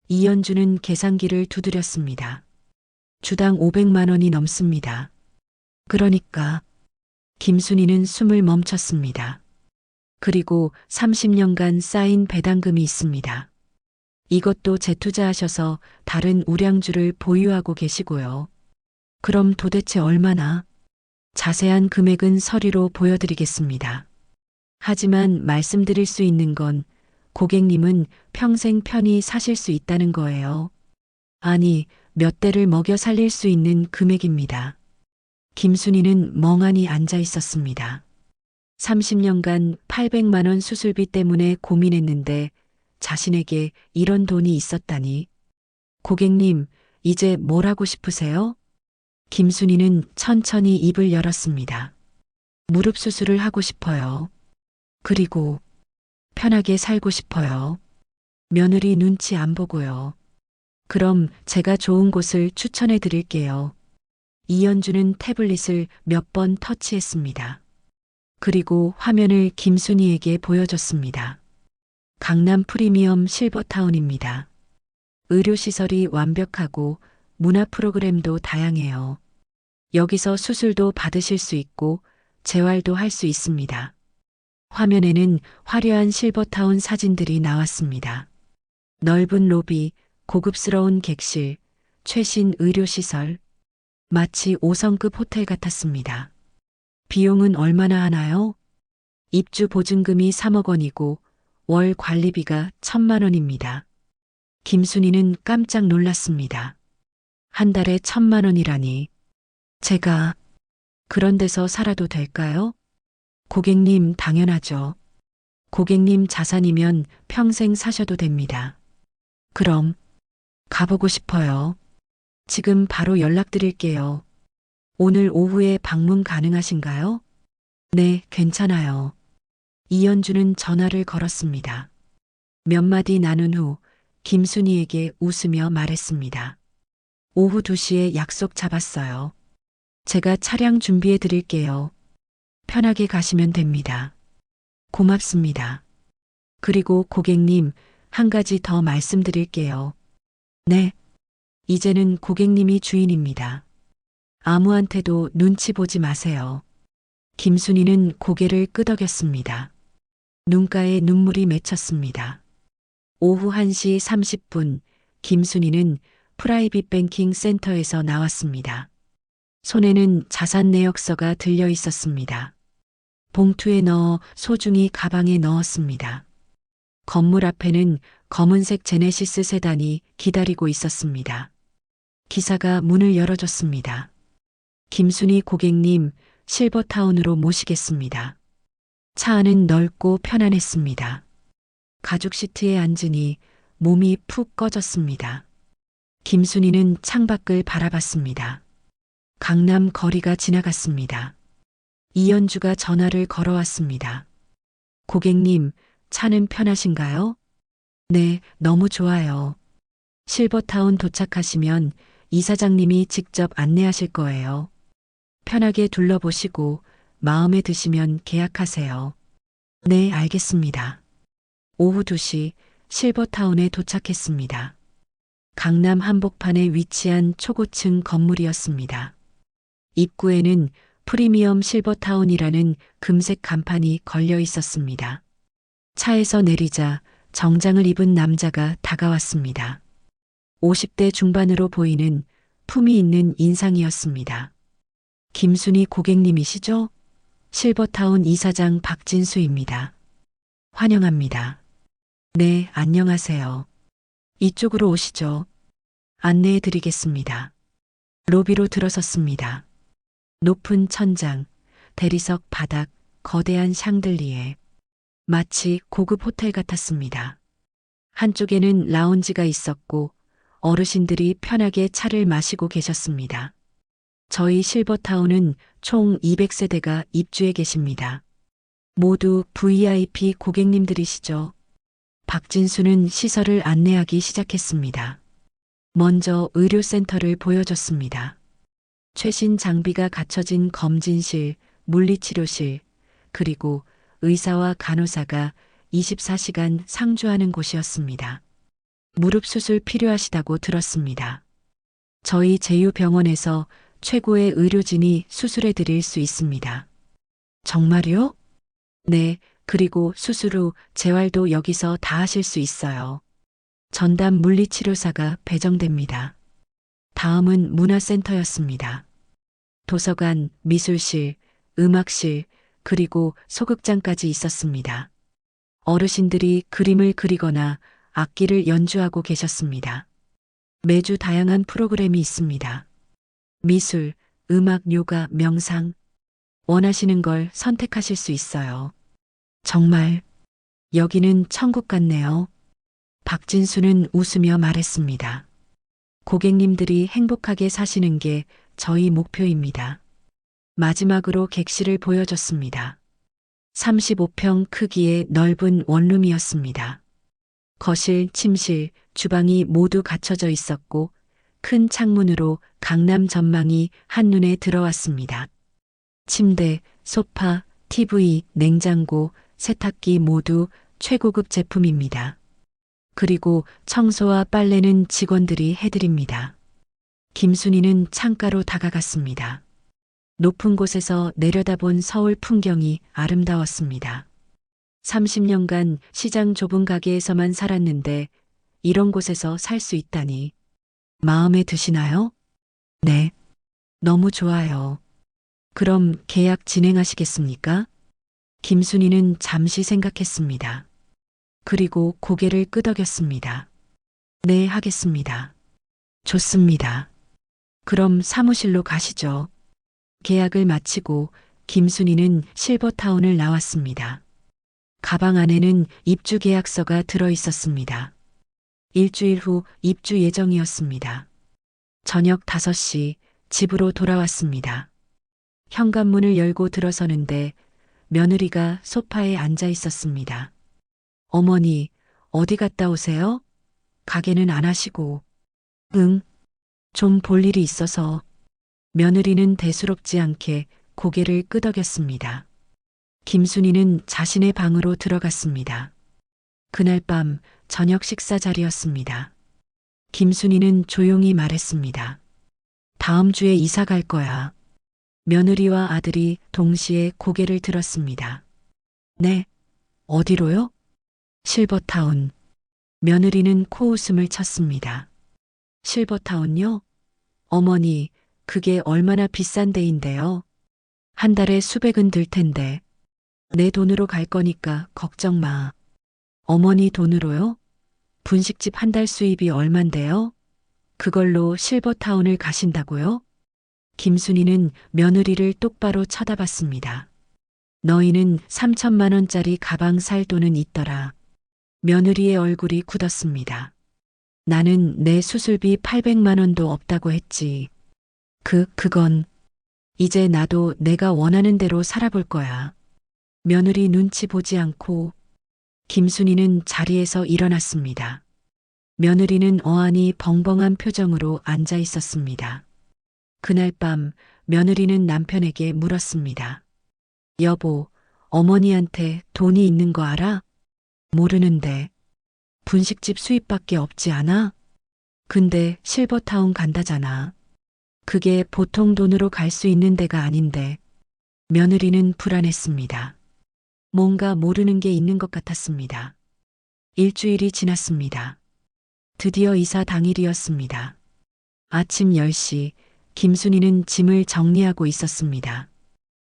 이연주는 계산기를 두드렸습니다. 주당 500만 원이 넘습니다. 그러니까 김순이는 숨을 멈췄습니다. 그리고 30년간 쌓인 배당금이 있습니다. 이것도 재투자하셔서 다른 우량주를 보유하고 계시고요. 그럼 도대체 얼마나? 자세한 금액은 서류로 보여드리겠습니다. 하지만 말씀드릴 수 있는 건 고객님은 평생 편히 사실 수 있다는 거예요. 아니, 몇 대를 먹여 살릴 수 있는 금액입니다. 김순이는 멍하니 앉아 있었습니다. 30년간 800만 원 수술비 때문에 고민했는데 자신에게 이런 돈이 있었다니. 고객님, 이제 뭘 하고 싶으세요? 김순이는 천천히 입을 열었습니다. 무릎 수술을 하고 싶어요. 그리고 편하게 살고 싶어요. 며느리 눈치 안 보고요. 그럼 제가 좋은 곳을 추천해 드릴게요. 이연주는 태블릿을 몇 번 터치했습니다. 그리고 화면을 김순이에게 보여줬습니다. 강남 프리미엄 실버타운입니다. 의료시설이 완벽하고 문화 프로그램도 다양해요. 여기서 수술도 받으실 수 있고 재활도 할 수 있습니다. 화면에는 화려한 실버타운 사진들이 나왔습니다. 넓은 로비, 고급스러운 객실, 최신 의료시설, 마치 5성급 호텔 같았습니다. 비용은 얼마나 하나요? 입주 보증금이 3억 원이고 월 관리비가 1,000만 원입니다. 김순이는 깜짝 놀랐습니다. 한 달에 1,000만 원이라니. 제가 그런 데서 살아도 될까요? 고객님, 당연하죠. 고객님 자산이면 평생 사셔도 됩니다. 그럼 가보고 싶어요. 지금 바로 연락드릴게요. 오늘 오후에 방문 가능하신가요? 네, 괜찮아요. 이연주는 전화를 걸었습니다. 몇 마디 나눈 후 김순이에게 웃으며 말했습니다. 오후 2시에 약속 잡았어요. 제가 차량 준비해 드릴게요. 편하게 가시면 됩니다. 고맙습니다. 그리고 고객님, 한 가지 더 말씀드릴게요. 네. 이제는 고객님이 주인입니다. 아무한테도 눈치 보지 마세요. 김순이는 고개를 끄덕였습니다. 눈가에 눈물이 맺혔습니다. 오후 1시 30분, 김순이는 프라이빗 뱅킹 센터에서 나왔습니다. 손에는 자산 내역서가 들려 있었습니다. 봉투에 넣어 소중히 가방에 넣었습니다. 건물 앞에는 검은색 제네시스 세단이 기다리고 있었습니다. 기사가 문을 열어줬습니다. 김순이 고객님, 실버타운으로 모시겠습니다. 차 안은 넓고 편안했습니다. 가죽 시트에 앉으니 몸이 푹 꺼졌습니다. 김순이는 창밖을 바라봤습니다. 강남 거리가 지나갔습니다. 이연주가 전화를 걸어왔습니다. 고객님, 차는 편하신가요? 네, 너무 좋아요. 실버타운 도착하시면 이사장님이 직접 안내하실 거예요. 편하게 둘러보시고 마음에 드시면 계약하세요. 네, 알겠습니다. 오후 2시 실버타운에 도착했습니다. 강남 한복판에 위치한 초고층 건물이었습니다. 입구에는 프리미엄 실버타운이라는 금색 간판이 걸려 있었습니다. 차에서 내리자 정장을 입은 남자가 다가왔습니다. 50대 중반으로 보이는 품위 있는 인상이었습니다. 김순이 고객님이시죠? 실버타운 이사장 박진수입니다. 환영합니다. 네, 안녕하세요. 이쪽으로 오시죠. 안내해 드리겠습니다. 로비로 들어섰습니다. 높은 천장, 대리석 바닥, 거대한 샹들리에. 마치 고급 호텔 같았습니다. 한쪽에는 라운지가 있었고 어르신들이 편하게 차를 마시고 계셨습니다. 저희 실버타운은 총 200세대가 입주해 계십니다. 모두 VIP 고객님들이시죠. 박진수는 시설을 안내하기 시작했습니다. 먼저 의료센터를 보여줬습니다. 최신 장비가 갖춰진 검진실, 물리치료실, 그리고 의사와 간호사가 24시간 상주하는 곳이었습니다. 무릎 수술 필요하시다고 들었습니다. 저희 제휴병원에서 최고의 의료진이 수술해 드릴 수 있습니다. 정말요? 네, 그리고 수술 후 재활도 여기서 다 하실 수 있어요. 전담 물리치료사가 배정됩니다. 다음은 문화센터였습니다. 도서관, 미술실, 음악실, 그리고 소극장까지 있었습니다. 어르신들이 그림을 그리거나 악기를 연주하고 계셨습니다. 매주 다양한 프로그램이 있습니다. 미술, 음악, 요가, 명상. 원하시는 걸 선택하실 수 있어요. 정말 여기는 천국 같네요. 박진수는 웃으며 말했습니다. 고객님들이 행복하게 사시는 게 저희 목표입니다. 마지막으로 객실을 보여줬습니다. 35평 크기의 넓은 원룸이었습니다. 거실, 침실, 주방이 모두 갖춰져 있었고 큰 창문으로 강남 전망이 한눈에 들어왔습니다. 침대, 소파, TV, 냉장고, 세탁기 모두 최고급 제품입니다. 그리고 청소와 빨래는 직원들이 해드립니다. 김순이는 창가로 다가갔습니다. 높은 곳에서 내려다본 서울 풍경이 아름다웠습니다. 30년간 시장 좁은 가게에서만 살았는데 이런 곳에서 살 수 있다니. 마음에 드시나요? 네. 너무 좋아요. 그럼 계약 진행하시겠습니까? 김순이는 잠시 생각했습니다. 그리고 고개를 끄덕였습니다. 네, 하겠습니다. 좋습니다. 그럼 사무실로 가시죠. 계약을 마치고 김순이는 실버타운을 나왔습니다. 가방 안에는 입주 계약서가 들어 있었습니다. 일주일 후 입주 예정이었습니다. 저녁 5시 집으로 돌아왔습니다. 현관문을 열고 들어서는데 며느리가 소파에 앉아 있었습니다. 어머니, 어디 갔다 오세요? 가게는 안 하시고. 응, 좀 볼 일이 있어서. 며느리는 대수롭지 않게 고개를 끄덕였습니다. 김순이는 자신의 방으로 들어갔습니다. 그날 밤 저녁 식사 자리였습니다. 김순이는 조용히 말했습니다. 다음 주에 이사 갈 거야. 며느리와 아들이 동시에 고개를 들었습니다. 네, 어디로요? 실버타운. 며느리는 코웃음을 쳤습니다. 실버타운요? 어머니, 그게 얼마나 비싼 데인데요. 한 달에 수백은 들 텐데. 내 돈으로 갈 거니까 걱정 마. 어머니 돈으로요? 분식집 한 달 수입이 얼만데요? 그걸로 실버타운을 가신다고요? 김순이는 며느리를 똑바로 쳐다봤습니다. 너희는 3천만 원짜리 가방 살 돈은 있더라. 며느리의 얼굴이 굳었습니다. 나는 내 수술비 800만 원도 없다고 했지. 그건 이제 나도 내가 원하는 대로 살아볼 거야. 며느리 눈치 보지 않고 김순이는 자리에서 일어났습니다. 며느리는 어안이 벙벙한 표정으로 앉아 있었습니다. 그날 밤 며느리는 남편에게 물었습니다. 여보, 어머니한테 돈이 있는 거 알아? 모르는데. 분식집 수입밖에 없지 않아? 근데 실버타운 간다잖아. 그게 보통 돈으로 갈 수 있는 데가 아닌데. 며느리는 불안했습니다. 뭔가 모르는 게 있는 것 같았습니다. 일주일이 지났습니다. 드디어 이사 당일이었습니다. 아침 10시 김순이는 짐을 정리하고 있었습니다.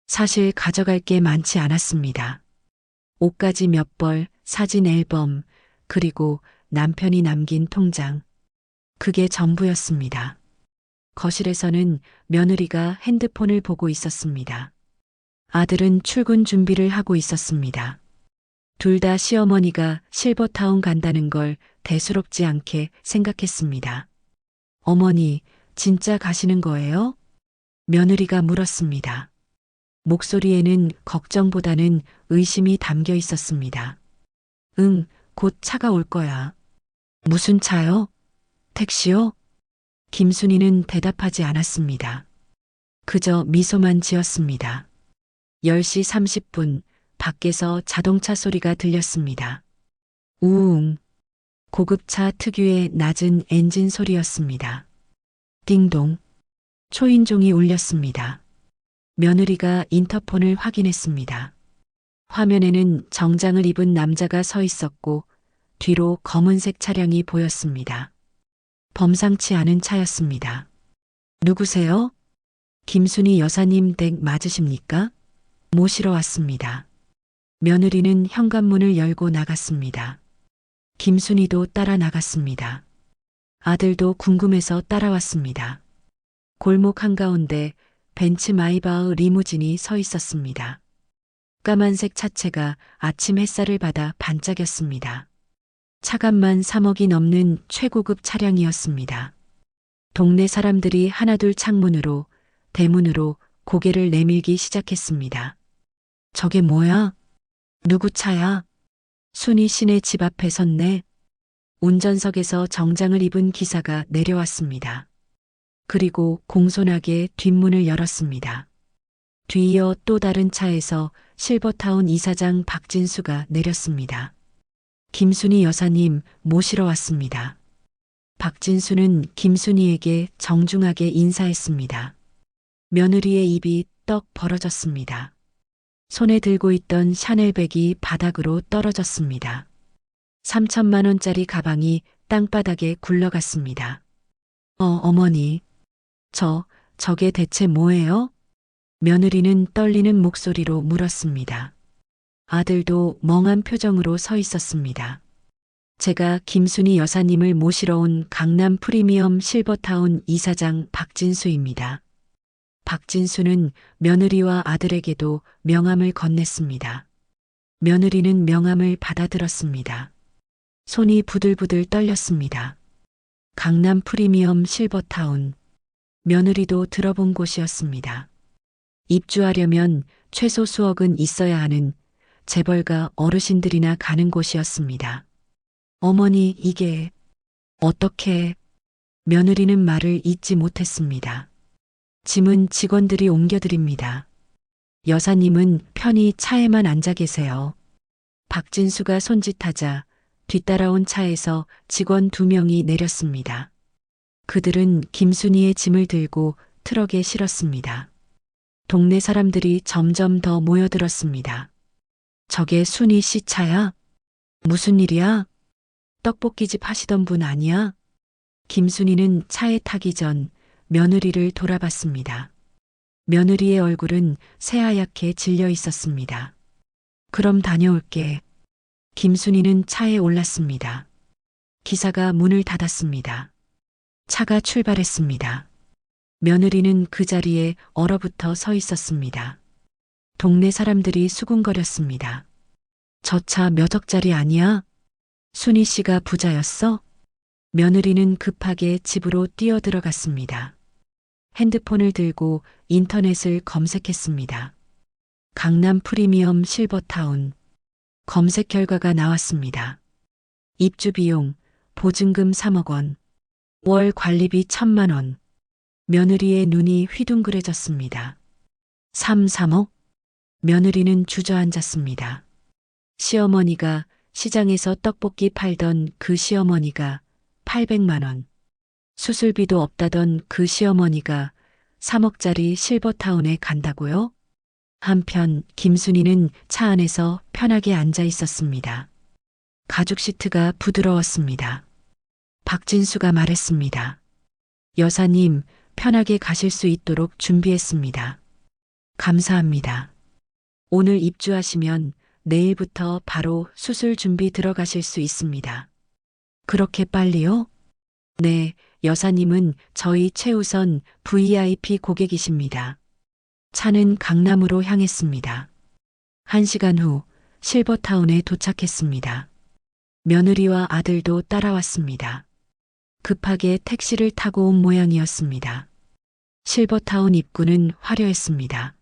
사실 가져갈 게 많지 않았습니다. 옷가지 몇 벌, 사진 앨범, 그리고 남편이 남긴 통장. 그게 전부였습니다. 거실에서는 며느리가 핸드폰을 보고 있었습니다. 아들은 출근 준비를 하고 있었습니다. 둘 다 시어머니가 실버타운 간다는 걸 대수롭지 않게 생각했습니다. 어머니, 진짜 가시는 거예요? 며느리가 물었습니다. 목소리에는 걱정보다는 의심이 담겨 있었습니다. 응, 곧 차가 올 거야. 무슨 차요? 택시요? 김순이는 대답하지 않았습니다. 그저 미소만 지었습니다. 10시 30분 밖에서 자동차 소리가 들렸습니다. 우웅. 고급차 특유의 낮은 엔진 소리였습니다. 띵동. 초인종이 울렸습니다. 며느리가 인터폰을 확인했습니다. 화면에는 정장을 입은 남자가 서 있었고 뒤로 검은색 차량이 보였습니다. 범상치 않은 차였습니다. 누구세요? 김순희 여사님 댁 맞으십니까? 모시러 왔습니다. 며느리는 현관문을 열고 나갔습니다. 김순희도 따라 나갔습니다. 아들도 궁금해서 따라왔습니다. 골목 한가운데 벤츠 마이바흐 리무진이 서 있었습니다. 까만색 차체가 아침 햇살을 받아 반짝였습니다. 차값만 3억이 넘는 최고급 차량이었습니다. 동네 사람들이 하나둘 창문으로, 대문으로 고개를 내밀기 시작했습니다. 저게 뭐야? 누구 차야? 순희 씨네 집 앞에 섰네. 운전석에서 정장을 입은 기사가 내려왔습니다. 그리고 공손하게 뒷문을 열었습니다. 뒤이어 또 다른 차에서 실버타운 이사장 박진수가 내렸습니다. 김순희 여사님 모시러 왔습니다. 박진수는 김순희에게 정중하게 인사했습니다. 며느리의 입이 떡 벌어졌습니다. 손에 들고 있던 샤넬백이 바닥으로 떨어졌습니다. 3천만 원짜리 가방이 땅바닥에 굴러갔습니다. 어머니. 저게 대체 뭐예요? 며느리는 떨리는 목소리로 물었습니다. 아들도 멍한 표정으로 서 있었습니다. 제가 김순희 여사님을 모시러 온 강남 프리미엄 실버타운 이사장 박진수입니다. 박진수는 며느리와 아들에게도 명함을 건넸습니다. 며느리는 명함을 받아들었습니다. 손이 부들부들 떨렸습니다. 강남 프리미엄 실버타운. 며느리도 들어본 곳이었습니다. 입주하려면 최소 수억은 있어야 하는 재벌가 어르신들이나 가는 곳이었습니다. 어머니, 이게 어떻게? 며느리는 말을 잇지 못했습니다. 짐은 직원들이 옮겨드립니다. 여사님은 편히 차에만 앉아 계세요. 박진수가 손짓하자 뒤따라온 차에서 직원 2명이 내렸습니다. 그들은 김순희의 짐을 들고 트럭에 실었습니다. 동네 사람들이 점점 더 모여들었습니다. 저게 순희 씨 차야? 무슨 일이야? 떡볶이집 하시던 분 아니야? 김순희는 차에 타기 전 며느리를 돌아봤습니다. 며느리의 얼굴은 새하얗게 질려 있었습니다. 그럼 다녀올게. 김순희는 차에 올랐습니다. 기사가 문을 닫았습니다. 차가 출발했습니다. 며느리는 그 자리에 얼어붙어 서 있었습니다. 동네 사람들이 수군거렸습니다. 저 차 몇 억짜리 아니야? 순희 씨가 부자였어? 며느리는 급하게 집으로 뛰어들어갔습니다. 핸드폰을 들고 인터넷을 검색했습니다. 강남 프리미엄 실버타운. 검색 결과가 나왔습니다. 입주 비용, 보증금 3억 원, 월 관리비 1,000만 원. 며느리의 눈이 휘둥그레졌습니다. 3억? 며느리는 주저앉았습니다. 시어머니가 시장에서 떡볶이 팔던 그 시어머니가 800만 원. 수술비도 없다던 그 시어머니가 3억짜리 실버타운에 간다고요? 한편 김순희는 차 안에서 편하게 앉아 있었습니다. 가죽 시트가 부드러웠습니다. 박진수가 말했습니다. 여사님, 편하게 가실 수 있도록 준비했습니다. 감사합니다. 오늘 입주하시면 내일부터 바로 수술 준비 들어가실 수 있습니다. 그렇게 빨리요? 네, 여사님은 저희 최우선 VIP 고객이십니다. 차는 강남으로 향했습니다. 1시간 후 실버타운에 도착했습니다. 며느리와 아들도 따라왔습니다. 급하게 택시를 타고 온 모양이었습니다. 실버타운 입구는 화려했습니다.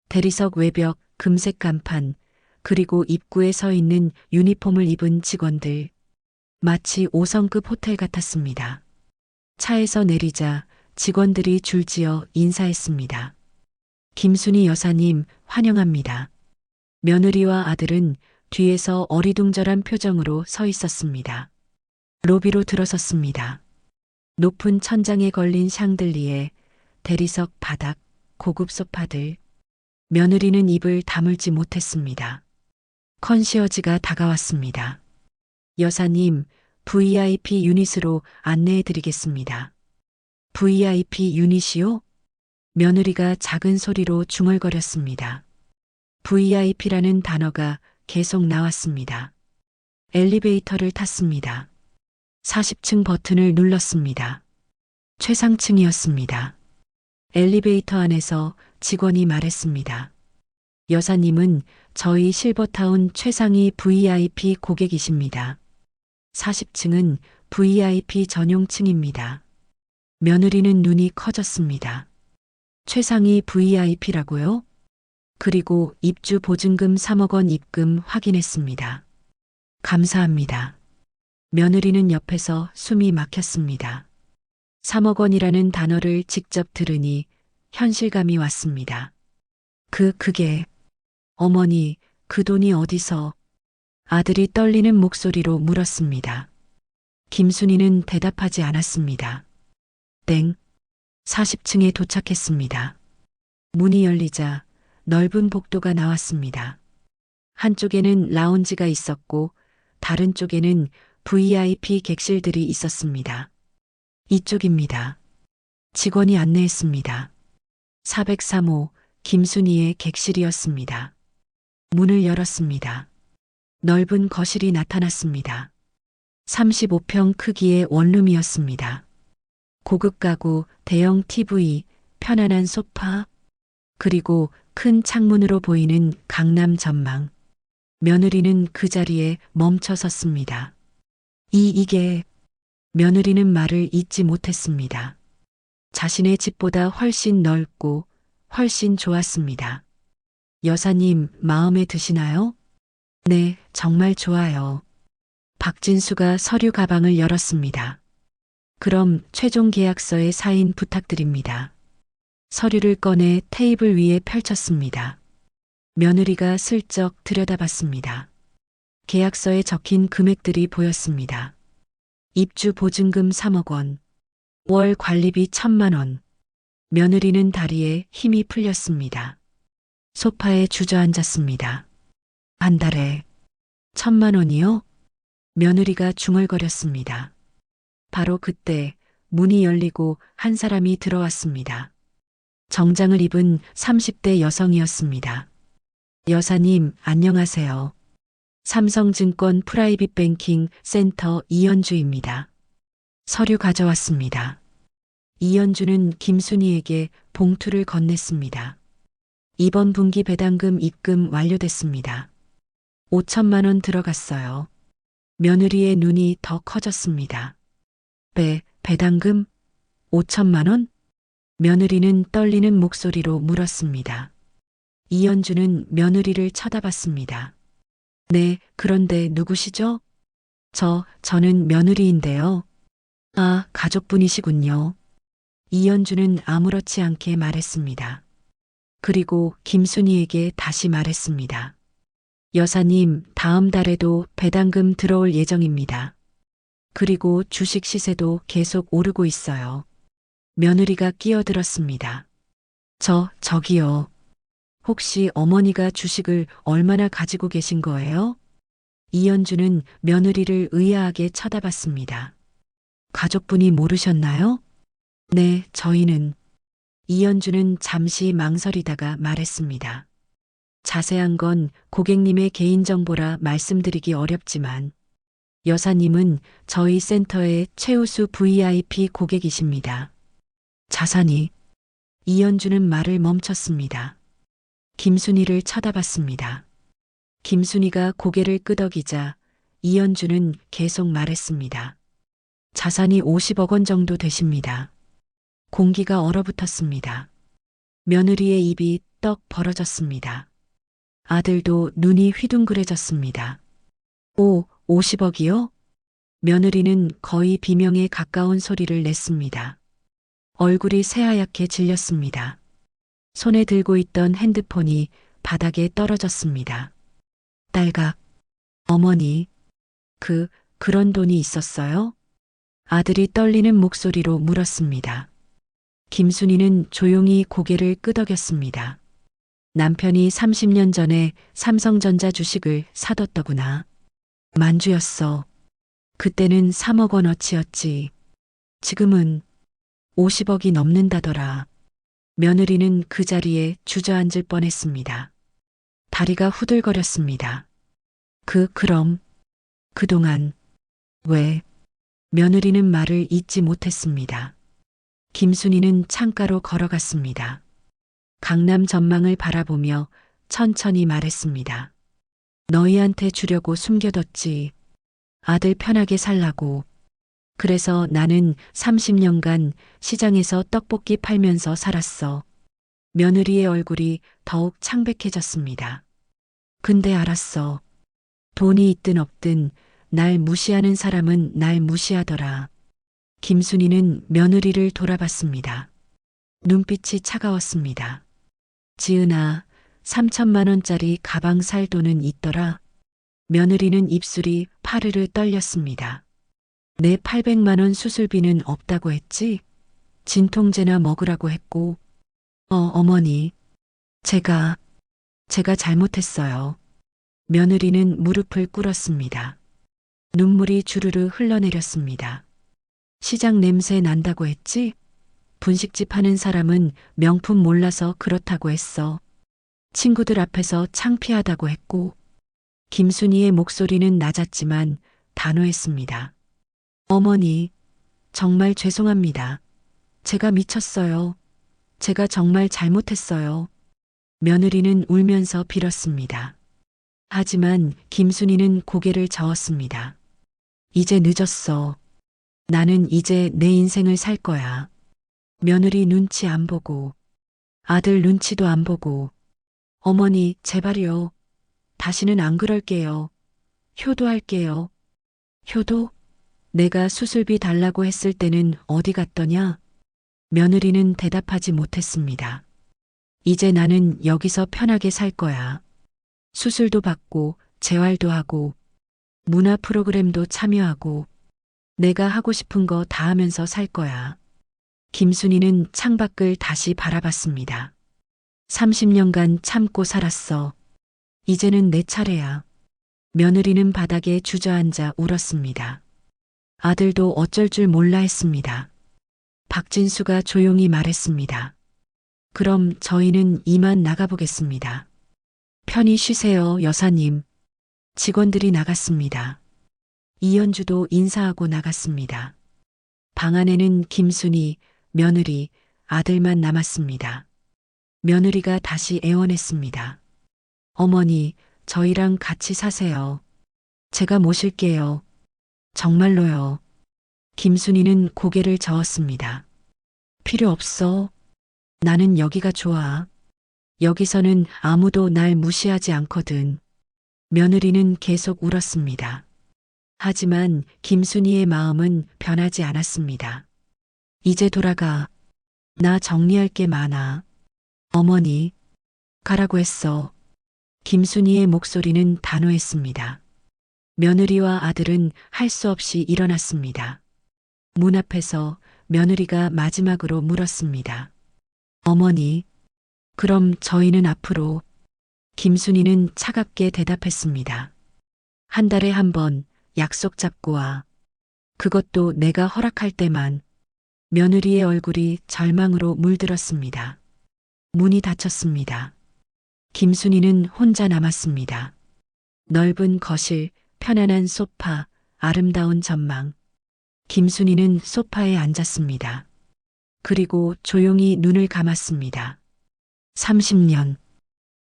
대리석 외벽, 금색 간판, 그리고 입구에 서 있는 유니폼을 입은 직원들. 마치 5성급 호텔 같았습니다. 차에서 내리자 직원들이 줄지어 인사했습니다. 김순희 여사님, 환영합니다. 며느리와 아들은 뒤에서 어리둥절한 표정으로 서 있었습니다. 로비로 들어섰습니다. 높은 천장에 걸린 샹들리에, 대리석 바닥, 고급 소파들. 며느리는 입을 다물지 못했습니다. 컨시어지가 다가왔습니다. 여사님, VIP 유닛으로 안내해 드리겠습니다. VIP 유닛이요? 며느리가 작은 소리로 중얼거렸습니다. VIP라는 단어가 계속 나왔습니다. 엘리베이터를 탔습니다. 40층 버튼을 눌렀습니다. 최상층이었습니다. 엘리베이터 안에서 직원이 말했습니다. 여사님은 저희 실버타운 최상위 VIP 고객이십니다. 40층은 VIP 전용층입니다. 며느리는 눈이 커졌습니다. 최상위 VIP라고요? 그리고 입주 보증금 3억 원 입금 확인했습니다. 감사합니다. 며느리는 옆에서 숨이 막혔습니다. 3억 원이라는 단어를 직접 들으니 현실감이 왔습니다. 그게, 어머니, 그 돈이 어디서? 아들이 떨리는 목소리로 물었습니다. 김순이는 대답하지 않았습니다. 땡. 40층에 도착했습니다. 문이 열리자 넓은 복도가 나왔습니다. 한쪽에는 라운지가 있었고 다른 쪽에는 VIP 객실들이 있었습니다. 이쪽입니다. 직원이 안내했습니다. 403호 김순이의 객실이었습니다. 문을 열었습니다. 넓은 거실이 나타났습니다. 35평 크기의 원룸이었습니다. 고급 가구, 대형 TV, 편안한 소파, 그리고 큰 창문으로 보이는 강남 전망. 며느리는 그 자리에 멈춰 섰습니다. 이게, 며느리는 말을 잇지 못했습니다. 자신의 집보다 훨씬 넓고 훨씬 좋았습니다. 여사님, 마음에 드시나요? 네, 정말 좋아요. 박진수가 서류 가방을 열었습니다. 그럼 최종 계약서에 사인 부탁드립니다. 서류를 꺼내 테이블 위에 펼쳤습니다. 며느리가 슬쩍 들여다봤습니다. 계약서에 적힌 금액들이 보였습니다. 입주 보증금 3억 원, 월 관리비 1,000만 원. 며느리는 다리에 힘이 풀렸습니다. 소파에 주저앉았습니다. 한 달에 1,000만 원이요? 며느리가 중얼거렸습니다. 바로 그때 문이 열리고 한 사람이 들어왔습니다. 정장을 입은 30대 여성이었습니다. 여사님, 안녕하세요. 삼성증권 프라이빗 뱅킹 센터 이현주입니다. 서류 가져왔습니다. 이현주는 김순희에게 봉투를 건넸습니다. 이번 분기 배당금 입금 완료됐습니다. 5천만 원 들어갔어요. 며느리의 눈이 더 커졌습니다. 배당금? 5천만 원? 며느리는 떨리는 목소리로 물었습니다. 이현주는 며느리를 쳐다봤습니다. 네, 그런데 누구시죠? 저는 며느리인데요. 아, 가족분이시군요. 이현주는 아무렇지 않게 말했습니다. 그리고 김순희에게 다시 말했습니다. 여사님, 다음 달에도 배당금 들어올 예정입니다. 그리고 주식 시세도 계속 오르고 있어요. 며느리가 끼어들었습니다. 저기요. 혹시 어머니가 주식을 얼마나 가지고 계신 거예요? 이현주는 며느리를 의아하게 쳐다봤습니다. 가족분이 모르셨나요? 네, 저희는. 이현주는 잠시 망설이다가 말했습니다. 자세한 건 고객님의 개인정보라 말씀드리기 어렵지만 여사님은 저희 센터의 최우수 VIP 고객이십니다. 자산이. 이현주는 말을 멈췄습니다. 김순희를 쳐다봤습니다. 김순희가 고개를 끄덕이자 이현주는 계속 말했습니다. 자산이 50억 원 정도 되십니다. 공기가 얼어붙었습니다. 며느리의 입이 떡 벌어졌습니다. 아들도 눈이 휘둥그레졌습니다. 50억이요? 며느리는 거의 비명에 가까운 소리를 냈습니다. 얼굴이 새하얗게 질렸습니다. 손에 들고 있던 핸드폰이 바닥에 떨어졌습니다. 딸각, 어머니, 그런 돈이 있었어요? 아들이 떨리는 목소리로 물었습니다. 김순이는 조용히 고개를 끄덕였습니다. 남편이 30년 전에 삼성전자 주식을 사뒀더구나. 만주였어. 그때는 3억 원어치였지. 지금은 50억이 넘는다더라. 며느리는 그 자리에 주저앉을 뻔했습니다. 다리가 후들거렸습니다. 그럼, 그동안, 왜? 며느리는 말을 잇지 못했습니다. 김순이는 창가로 걸어갔습니다. 강남 전망을 바라보며 천천히 말했습니다. 너희한테 주려고 숨겨뒀지. 아들 편하게 살라고. 그래서 나는 30년간 시장에서 떡볶이 팔면서 살았어. 며느리의 얼굴이 더욱 창백해졌습니다. 근데 알았어. 돈이 있든 없든 날 무시하는 사람은 날 무시하더라. 김순이는 며느리를 돌아봤습니다. 눈빛이 차가웠습니다. 지은아, 3천만 원짜리 가방 살 돈은 있더라. 며느리는 입술이 파르르 떨렸습니다. 내 800만 원 수술비는 없다고 했지? 진통제나 먹으라고 했고. 어머니. 제가 잘못했어요. 며느리는 무릎을 꿇었습니다. 눈물이 주르르 흘러내렸습니다. 시장 냄새 난다고 했지? 분식집 하는 사람은 명품 몰라서 그렇다고 했어. 친구들 앞에서 창피하다고 했고. 김순이의 목소리는 낮았지만 단호했습니다. 어머니, 정말 죄송합니다. 제가 미쳤어요. 제가 정말 잘못했어요. 며느리는 울면서 빌었습니다. 하지만 김순이는 고개를 저었습니다. 이제 늦었어. 나는 이제 내 인생을 살 거야. 며느리 눈치 안 보고, 아들 눈치도 안 보고. 어머니, 제발요. 다시는 안 그럴게요. 효도할게요. 효도? 내가 수술비 달라고 했을 때는 어디 갔더냐? 며느리는 대답하지 못했습니다. 이제 나는 여기서 편하게 살 거야. 수술도 받고, 재활도 하고, 문화 프로그램도 참여하고, 내가 하고 싶은 거 다 하면서 살 거야. 김순이는 창밖을 다시 바라봤습니다. 30년간 참고 살았어. 이제는 내 차례야. 며느리는 바닥에 주저앉아 울었습니다. 아들도 어쩔 줄 몰라 했습니다. 박진수가 조용히 말했습니다. 그럼 저희는 이만 나가보겠습니다. 편히 쉬세요, 여사님. 직원들이 나갔습니다. 이현주도 인사하고 나갔습니다. 방 안에는 김순이, 며느리, 아들만 남았습니다. 며느리가 다시 애원했습니다. 어머니, 저희랑 같이 사세요. 제가 모실게요. 정말로요. 김순이는 고개를 저었습니다. 필요 없어. 나는 여기가 좋아. 여기서는 아무도 날 무시하지 않거든. 며느리는 계속 울었습니다. 하지만 김순이의 마음은 변하지 않았습니다. 이제 돌아가. 나 정리할 게 많아. 어머니, 가라고 했어. 김순이의 목소리는 단호했습니다. 며느리와 아들은 할 수 없이 일어났습니다. 문 앞에서 며느리가 마지막으로 물었습니다. 어머니, 그럼 저희는 앞으로. 김순이는 차갑게 대답했습니다. 한 달에 한 번 약속 잡고 와. 그것도 내가 허락할 때만. 며느리의 얼굴이 절망으로 물들었습니다. 문이 닫혔습니다. 김순이는 혼자 남았습니다. 넓은 거실, 편안한 소파, 아름다운 전망. 김순이는 소파에 앉았습니다. 그리고 조용히 눈을 감았습니다. 30년.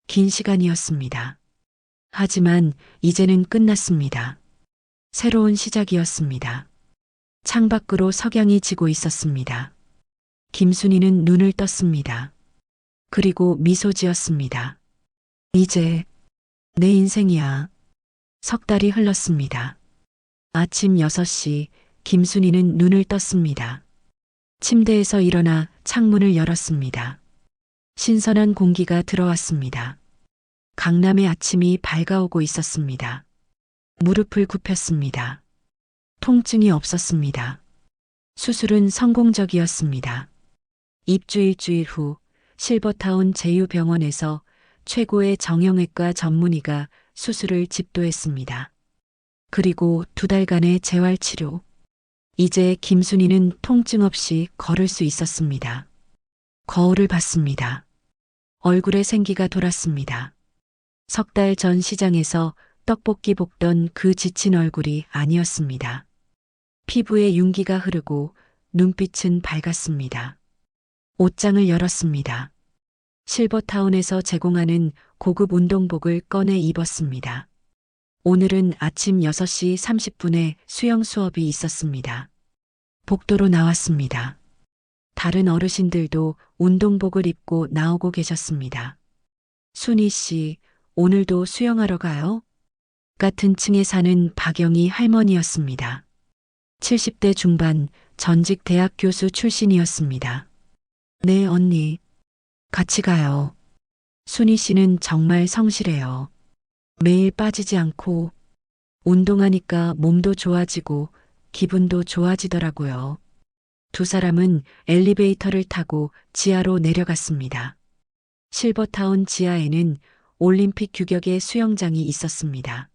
긴 시간이었습니다. 하지만 이제는 끝났습니다. 새로운 시작이었습니다. 창밖으로 석양이 지고 있었습니다. 김순이는 눈을 떴습니다. 그리고 미소 지었습니다. 이제 내 인생이야. 석 달이 흘렀습니다. 아침 6시 김순이는 눈을 떴습니다. 침대에서 일어나 창문을 열었습니다. 신선한 공기가 들어왔습니다. 강남의 아침이 밝아오고 있었습니다. 무릎을 굽혔습니다. 통증이 없었습니다. 수술은 성공적이었습니다. 입주 일주일 후 실버타운 제휴병원에서 최고의 정형외과 전문의가 수술을 집도했습니다. 그리고 2달간의 재활치료. 이제 김순희는 통증 없이 걸을 수 있었습니다. 거울을 봤습니다. 얼굴에 생기가 돌았습니다. 3달 전 시장에서 떡볶이 볶던 그 지친 얼굴이 아니었습니다. 피부에 윤기가 흐르고 눈빛은 밝았습니다. 옷장을 열었습니다. 실버타운에서 제공하는 고급 운동복을 꺼내 입었습니다. 오늘은 아침 6시 30분에 수영 수업이 있었습니다. 복도로 나왔습니다. 다른 어르신들도 운동복을 입고 나오고 계셨습니다. 순희 씨, 오늘도 수영하러 가요? 같은 층에 사는 박영희 할머니였습니다. 70대 중반 전직 대학 교수 출신이었습니다. 네, 언니. 같이 가요. 순희 씨는 정말 성실해요. 매일 빠지지 않고 운동하니까 몸도 좋아지고 기분도 좋아지더라고요. 2 사람은 엘리베이터를 타고 지하로 내려갔습니다. 실버타운 지하에는 올림픽 규격의 수영장이 있었습니다.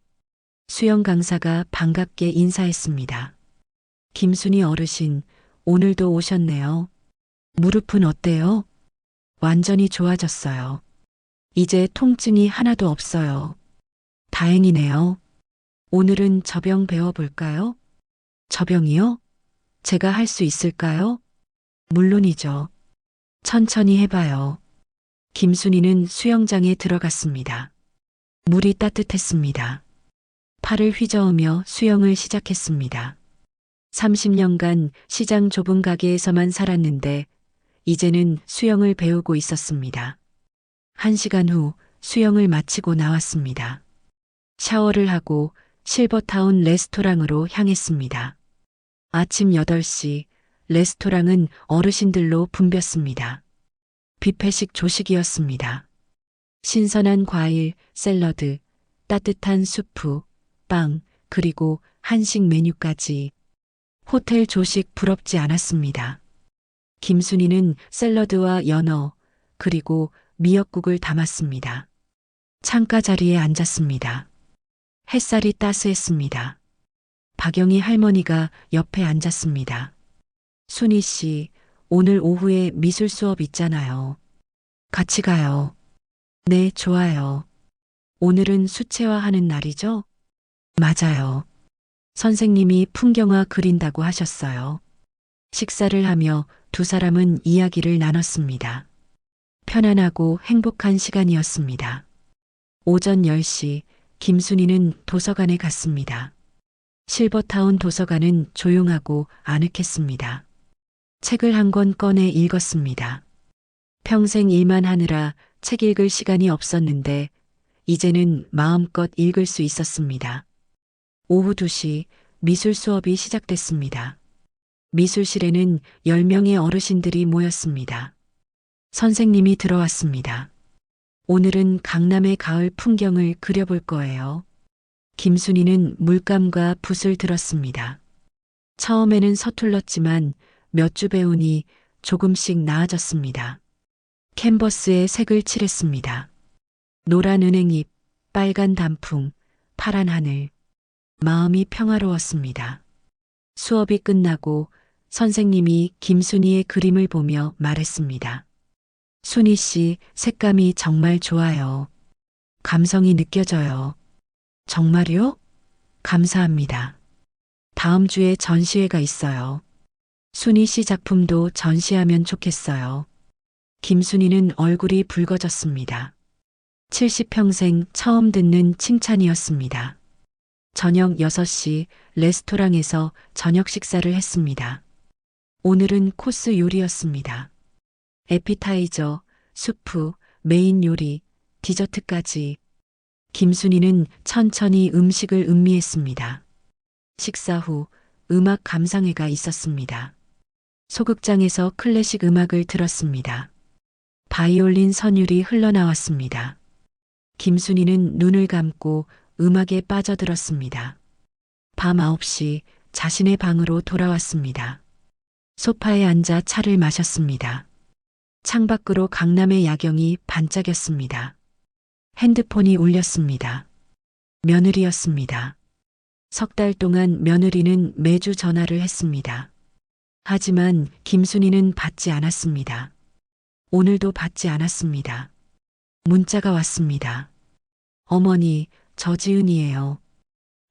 수영 강사가 반갑게 인사했습니다. 김순희 어르신, 오늘도 오셨네요. 무릎은 어때요? 완전히 좋아졌어요. 이제 통증이 하나도 없어요. 다행이네요. 오늘은 저병 배워볼까요? 저병이요? 제가 할 수 있을까요? 물론이죠. 천천히 해봐요. 김순희는 수영장에 들어갔습니다. 물이 따뜻했습니다. 팔을 휘저으며 수영을 시작했습니다. 30년간 시장 좁은 가게에서만 살았는데 이제는 수영을 배우고 있었습니다. 1시간 후 수영을 마치고 나왔습니다. 샤워를 하고 실버타운 레스토랑으로 향했습니다. 아침 8시 레스토랑은 어르신들로 붐볐습니다. 뷔페식 조식이었습니다. 신선한 과일, 샐러드, 따뜻한 수프, 빵, 그리고 한식 메뉴까지. 호텔 조식 부럽지 않았습니다. 김순희는 샐러드와 연어, 그리고 미역국을 담았습니다. 창가 자리에 앉았습니다. 햇살이 따스했습니다. 박영희 할머니가 옆에 앉았습니다. 순희 씨, 오늘 오후에 미술 수업 있잖아요. 같이 가요. 네, 좋아요. 오늘은 수채화하는 날이죠? 맞아요. 선생님이 풍경화 그린다고 하셨어요. 식사를 하며 2 사람은 이야기를 나눴습니다. 편안하고 행복한 시간이었습니다. 오전 10시 김순희는 도서관에 갔습니다. 실버타운 도서관은 조용하고 아늑했습니다. 책을 한 권 꺼내 읽었습니다. 평생 일만 하느라 책 읽을 시간이 없었는데 이제는 마음껏 읽을 수 있었습니다. 오후 2시 미술 수업이 시작됐습니다. 미술실에는 10명의 어르신들이 모였습니다. 선생님이 들어왔습니다. 오늘은 강남의 가을 풍경을 그려볼 거예요. 김순희는 물감과 붓을 들었습니다. 처음에는 서툴렀지만 몇 주 배우니 조금씩 나아졌습니다. 캔버스에 색을 칠했습니다. 노란 은행잎, 빨간 단풍, 파란 하늘. 마음이 평화로웠습니다. 수업이 끝나고 선생님이 김순희의 그림을 보며 말했습니다. 순희 씨, 색감이 정말 좋아요. 감성이 느껴져요. 정말요? 감사합니다. 다음 주에 전시회가 있어요. 순희 씨 작품도 전시하면 좋겠어요. 김순희는 얼굴이 붉어졌습니다. 70평생 처음 듣는 칭찬이었습니다. 저녁 6시 레스토랑에서 저녁 식사를 했습니다. 오늘은 코스 요리였습니다. 에피타이저, 수프, 메인 요리, 디저트까지. 김순희는 천천히 음식을 음미했습니다. 식사 후 음악 감상회가 있었습니다. 소극장에서 클래식 음악을 들었습니다. 바이올린 선율이 흘러나왔습니다. 김순희는 눈을 감고 음악에 빠져들었습니다. 밤 9시 자신의 방으로 돌아왔습니다. 소파에 앉아 차를 마셨습니다. 창밖으로 강남의 야경이 반짝였습니다. 핸드폰이 울렸습니다. 며느리였습니다. 석 달 동안 며느리는 매주 전화를 했습니다. 하지만 김순희는 받지 않았습니다. 오늘도 받지 않았습니다. 문자가 왔습니다. 어머니, 저 지은이에요.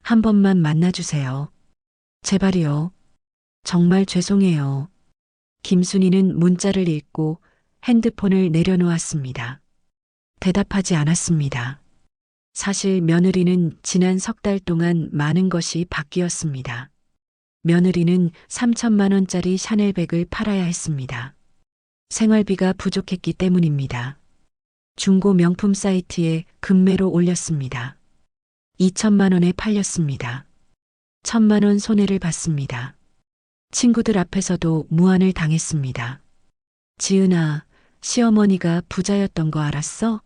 한 번만 만나주세요. 제발이요. 정말 죄송해요. 김순희는 문자를 읽고 핸드폰을 내려놓았습니다. 대답하지 않았습니다. 사실 며느리는 지난 석 달 동안 많은 것이 바뀌었습니다. 며느리는 3천만 원짜리 샤넬백을 팔아야 했습니다. 생활비가 부족했기 때문입니다. 중고 명품 사이트에 급매로 올렸습니다. 2천만 원에 팔렸습니다. 1,000만 원 손해를 봤습니다. 친구들 앞에서도 무안을 당했습니다. 지은아, 시어머니가 부자였던 거 알았어?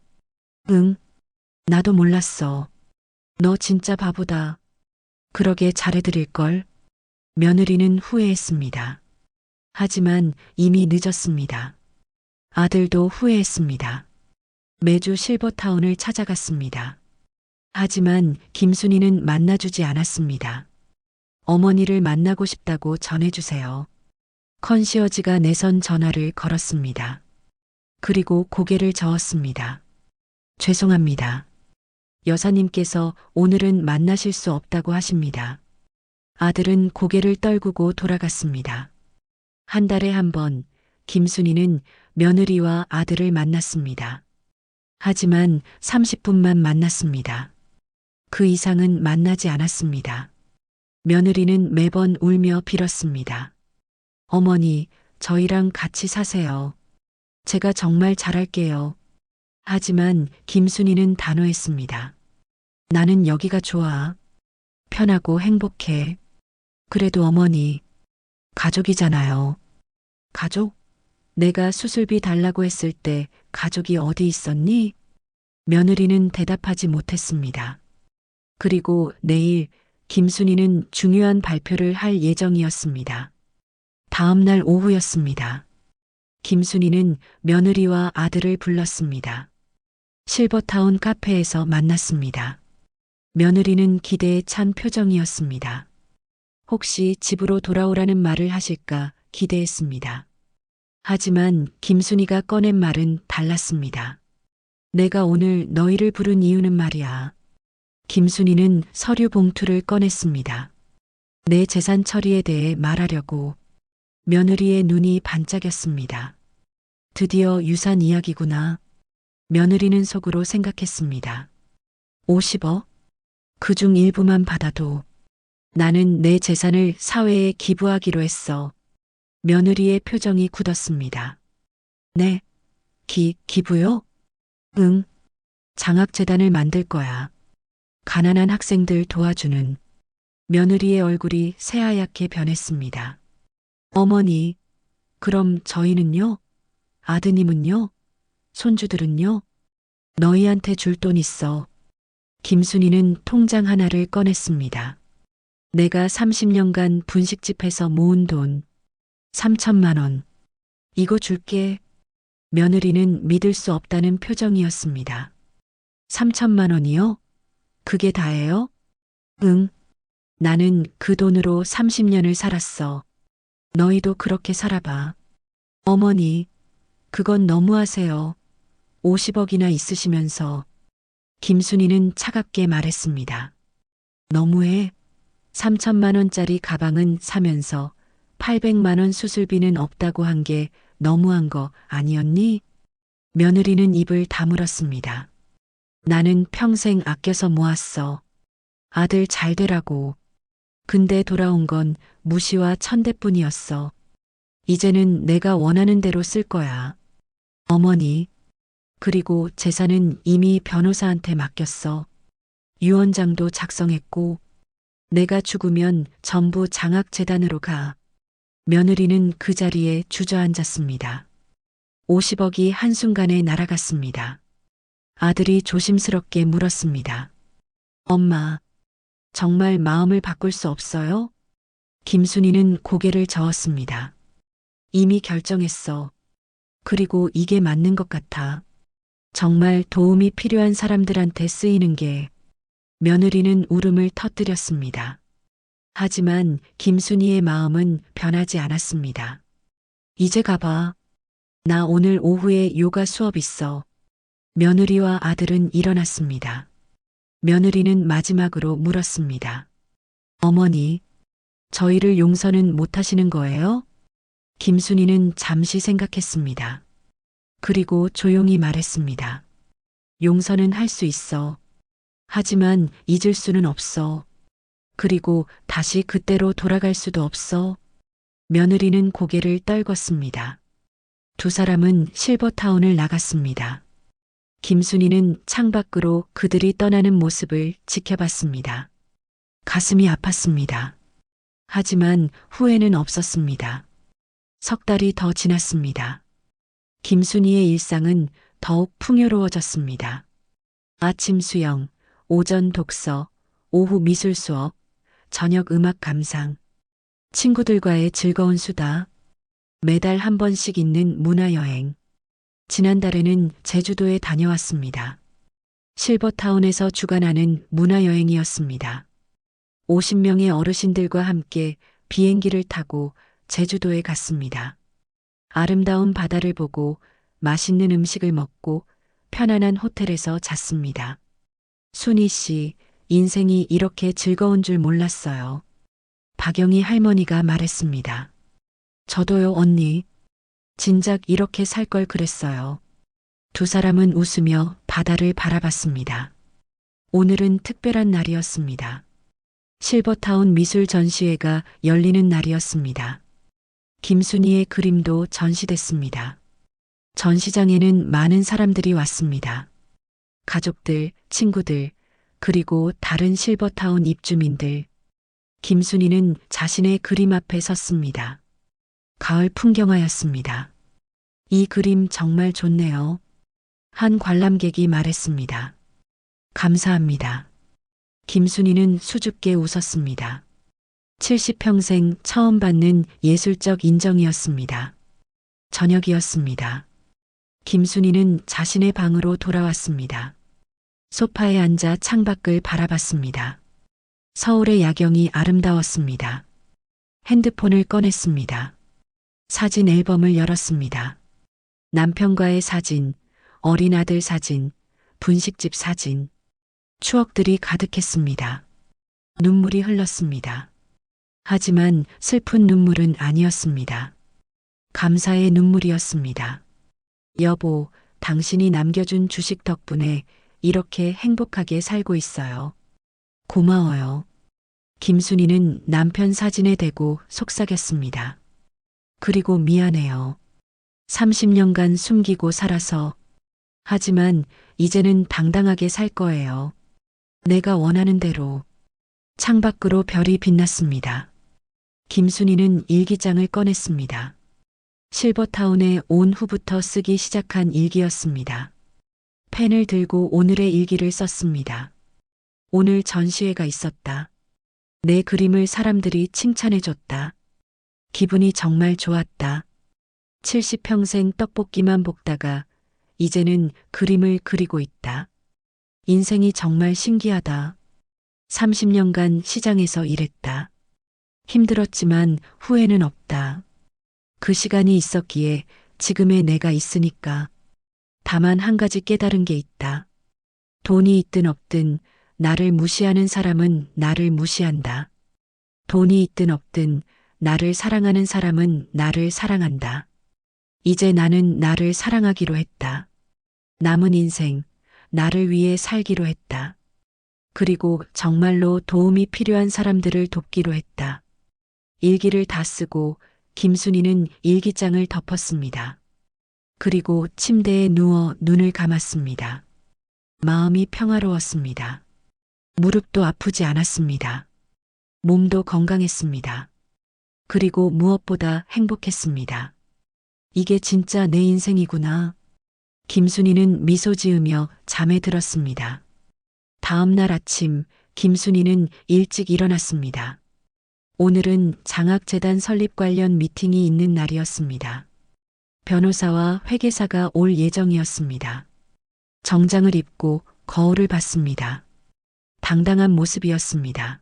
응, 나도 몰랐어. 너 진짜 바보다. 그러게 잘해드릴걸. 며느리는 후회했습니다. 하지만 이미 늦었습니다. 아들도 후회했습니다. 매주 실버타운을 찾아갔습니다. 하지만 김순희는 만나주지 않았습니다. 어머니를 만나고 싶다고 전해주세요. 컨시어지가 내선 전화를 걸었습니다. 그리고 고개를 저었습니다. 죄송합니다. 여사님께서 오늘은 만나실 수 없다고 하십니다. 아들은 고개를 떨구고 돌아갔습니다. 한 달에 한 번 김순희는 며느리와 아들을 만났습니다. 하지만 30분만 만났습니다. 그 이상은 만나지 않았습니다. 며느리는 매번 울며 빌었습니다. 어머니, 저희랑 같이 사세요. 제가 정말 잘할게요. 하지만 김순희는 단호했습니다. 나는 여기가 좋아. 편하고 행복해. 그래도 어머니, 가족이잖아요. 가족? 내가 수술비 달라고 했을 때 가족이 어디 있었니? 며느리는 대답하지 못했습니다. 그리고 내일 김순희는 중요한 발표를 할 예정이었습니다. 다음 날 오후였습니다. 김순희는 며느리와 아들을 불렀습니다. 실버타운 카페에서 만났습니다. 며느리는 기대에 찬 표정이었습니다. 혹시 집으로 돌아오라는 말을 하실까 기대했습니다. 하지만 김순희가 꺼낸 말은 달랐습니다. 내가 오늘 너희를 부른 이유는 말이야. 김순희는 서류 봉투를 꺼냈습니다. 내 재산 처리에 대해 말하려고. 며느리의 눈이 반짝였습니다. 드디어 유산 이야기구나. 며느리는 속으로 생각했습니다. 50억? 그중 일부만 받아도 나는 내 재산을 사회에 기부하기로 했어. 며느리의 표정이 굳었습니다. 네, 기부요? 응, 장학재단을 만들 거야. 가난한 학생들 도와주는. 며느리의 얼굴이 새하얗게 변했습니다. 어머니, 그럼 저희는요? 아드님은요? 손주들은요? 너희한테 줄 돈 있어. 김순희는 통장 하나를 꺼냈습니다. 내가 30년간 분식집에서 모은 돈 3천만 원. 이거 줄게. 며느리는 믿을 수 없다는 표정이었습니다. 3천만 원이요? 그게 다예요? 응. 나는 그 돈으로 30년을 살았어. 너희도 그렇게 살아봐. 어머니, 그건 너무하세요. 50억이나 있으시면서. 김순희는 차갑게 말했습니다. 너무해. 3천만 원짜리 가방은 사면서 800만 원 수술비는 없다고 한 게 너무한 거 아니었니? 며느리는 입을 다물었습니다. 나는 평생 아껴서 모았어. 아들 잘 되라고. 근데 돌아온 건 무시와 천대뿐이었어. 이제는 내가 원하는 대로 쓸 거야. 어머니. 그리고 재산은 이미 변호사한테 맡겼어. 유언장도 작성했고 내가 죽으면 전부 장학재단으로 가. 며느리는 그 자리에 주저앉았습니다. 50억이 한순간에 날아갔습니다. 아들이 조심스럽게 물었습니다. 엄마, 정말 마음을 바꿀 수 없어요? 김순이는 고개를 저었습니다. 이미 결정했어. 그리고 이게 맞는 것 같아. 정말 도움이 필요한 사람들한테 쓰이는 게. 며느리는 울음을 터뜨렸습니다. 하지만 김순이의 마음은 변하지 않았습니다. 이제 가봐. 나 오늘 오후에 요가 수업 있어. 며느리와 아들은 일어났습니다. 며느리는 마지막으로 물었습니다. 어머니, 저희를 용서는 못 하시는 거예요? 김순이는 잠시 생각했습니다. 그리고 조용히 말했습니다. 용서는 할 수 있어. 하지만 잊을 수는 없어. 그리고 다시 그때로 돌아갈 수도 없어. 며느리는 고개를 떨궜습니다. 두 사람은 실버타운을 나갔습니다. 김순이는 창밖으로 그들이 떠나는 모습을 지켜봤습니다. 가슴이 아팠습니다. 하지만 후회는 없었습니다. 석 달이 더 지났습니다. 김순이의 일상은 더욱 풍요로워졌습니다. 아침 수영, 오전 독서, 오후 미술 수업, 저녁 음악 감상, 친구들과의 즐거운 수다, 매달 한 번씩 있는 문화여행. 지난달에는 제주도에 다녀왔습니다. 실버타운에서 주관하는 문화여행이었습니다. 50명의 어르신들과 함께 비행기를 타고 제주도에 갔습니다. 아름다운 바다를 보고 맛있는 음식을 먹고 편안한 호텔에서 잤습니다. 순희 씨, 인생이 이렇게 즐거운 줄 몰랐어요. 박영희 할머니가 말했습니다. 저도요, 언니. 진작 이렇게 살 걸 그랬어요. 두 사람은 웃으며 바다를 바라봤습니다. 오늘은 특별한 날이었습니다. 실버타운 미술 전시회가 열리는 날이었습니다. 김순이의 그림도 전시됐습니다. 전시장에는 많은 사람들이 왔습니다. 가족들, 친구들, 그리고 다른 실버타운 입주민들. 김순이는 자신의 그림 앞에 섰습니다. 가을 풍경화였습니다. 이 그림 정말 좋네요. 한 관람객이 말했습니다. 감사합니다. 김순이는 수줍게 웃었습니다. 70평생 처음 받는 예술적 인정이었습니다. 저녁이었습니다. 김순이는 자신의 방으로 돌아왔습니다. 소파에 앉아 창밖을 바라봤습니다. 서울의 야경이 아름다웠습니다. 핸드폰을 꺼냈습니다. 사진 앨범을 열었습니다. 남편과의 사진, 어린 아들 사진, 분식집 사진. 추억들이 가득했습니다. 눈물이 흘렀습니다. 하지만 슬픈 눈물은 아니었습니다. 감사의 눈물이었습니다. 여보, 당신이 남겨준 주식 덕분에 이렇게 행복하게 살고 있어요. 고마워요. 김순이는 남편 사진에 대고 속삭였습니다. 그리고 미안해요. 30년간 숨기고 살아서. 하지만 이제는 당당하게 살 거예요. 내가 원하는 대로. 창밖으로 별이 빛났습니다. 김순이는 일기장을 꺼냈습니다. 실버타운에 온 후부터 쓰기 시작한 일기였습니다. 펜을 들고 오늘의 일기를 썼습니다. 오늘 전시회가 있었다. 내 그림을 사람들이 칭찬해줬다. 기분이 정말 좋았다. 70평생 떡볶이만 볶다가 이제는 그림을 그리고 있다. 인생이 정말 신기하다. 30년간 시장에서 일했다. 힘들었지만 후회는 없다. 그 시간이 있었기에 지금의 내가 있으니까. 다만 한 가지 깨달은 게 있다. 돈이 있든 없든 나를 무시하는 사람은 나를 무시한다. 돈이 있든 없든 나를 사랑하는 사람은 나를 사랑한다. 이제 나는 나를 사랑하기로 했다. 남은 인생, 나를 위해 살기로 했다. 그리고 정말로 도움이 필요한 사람들을 돕기로 했다. 일기를 다 쓰고 김순이는 일기장을 덮었습니다. 그리고 침대에 누워 눈을 감았습니다. 마음이 평화로웠습니다. 무릎도 아프지 않았습니다. 몸도 건강했습니다. 그리고 무엇보다 행복했습니다. 이게 진짜 내 인생이구나. 김순이는 미소 지으며 잠에 들었습니다. 다음 날 아침 김순이는 일찍 일어났습니다. 오늘은 장학재단 설립 관련 미팅이 있는 날이었습니다. 변호사와 회계사가 올 예정이었습니다. 정장을 입고 거울을 봤습니다. 당당한 모습이었습니다.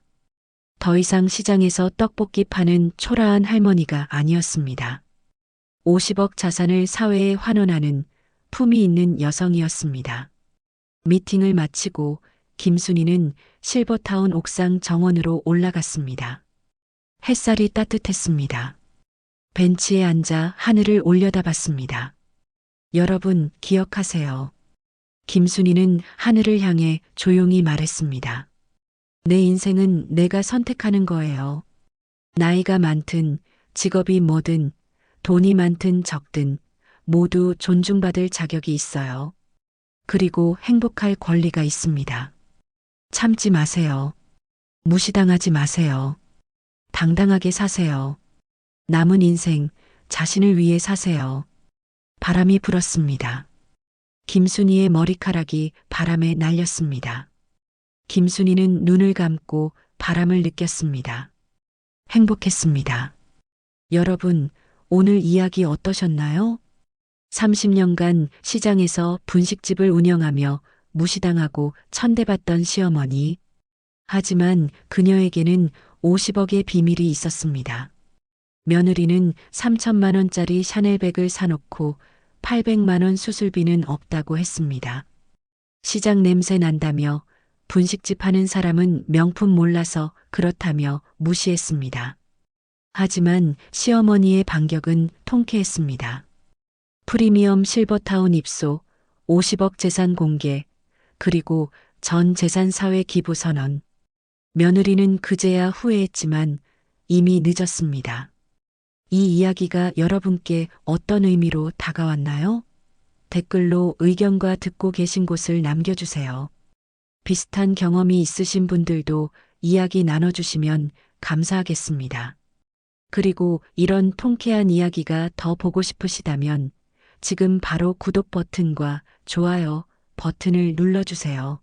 더 이상 시장에서 떡볶이 파는 초라한 할머니가 아니었습니다. 50억 자산을 사회에 환원하는 품위 있는 여성이었습니다. 미팅을 마치고 김순이는 실버타운 옥상 정원으로 올라갔습니다. 햇살이 따뜻했습니다. 벤치에 앉아 하늘을 올려다봤습니다. 여러분 기억하세요. 김순이는 하늘을 향해 조용히 말했습니다. 내 인생은 내가 선택하는 거예요. 나이가 많든 직업이 뭐든 돈이 많든 적든 모두 존중받을 자격이 있어요. 그리고 행복할 권리가 있습니다. 참지 마세요. 무시당하지 마세요. 당당하게 사세요. 남은 인생 자신을 위해 사세요. 바람이 불었습니다. 김순이의 머리카락이 바람에 날렸습니다. 김순이는 눈을 감고 바람을 느꼈습니다. 행복했습니다. 여러분, 오늘 이야기 어떠셨나요? 30년간 시장에서 분식집을 운영하며 무시당하고 천대받던 시어머니. 하지만 그녀에게는 50억의 비밀이 있었습니다. 며느리는 3천만 원짜리 샤넬백을 사놓고 800만 원 수술비는 없다고 했습니다. 시장 냄새 난다며 분식집 하는 사람은 명품 몰라서 그렇다며 무시했습니다. 하지만 시어머니의 반격은 통쾌했습니다. 프리미엄 실버타운 입소, 50억 재산 공개, 그리고 전 재산 사회 기부 선언. 며느리는 그제야 후회했지만 이미 늦었습니다. 이 이야기가 여러분께 어떤 의미로 다가왔나요? 댓글로 의견과 듣고 계신 곳을 남겨주세요. 비슷한 경험이 있으신 분들도 이야기 나눠주시면 감사하겠습니다. 그리고 이런 통쾌한 이야기가 더 보고 싶으시다면 지금 바로 구독 버튼과 좋아요 버튼을 눌러주세요.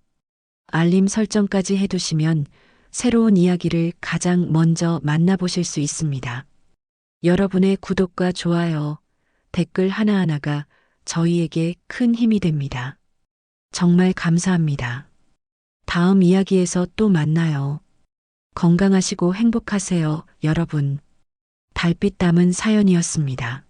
알림 설정까지 해두시면 새로운 이야기를 가장 먼저 만나보실 수 있습니다. 여러분의 구독과 좋아요, 댓글 하나하나가 저희에게 큰 힘이 됩니다. 정말 감사합니다. 다음 이야기에서 또 만나요. 건강하시고 행복하세요, 여러분. 달빛 담은 사연이었습니다.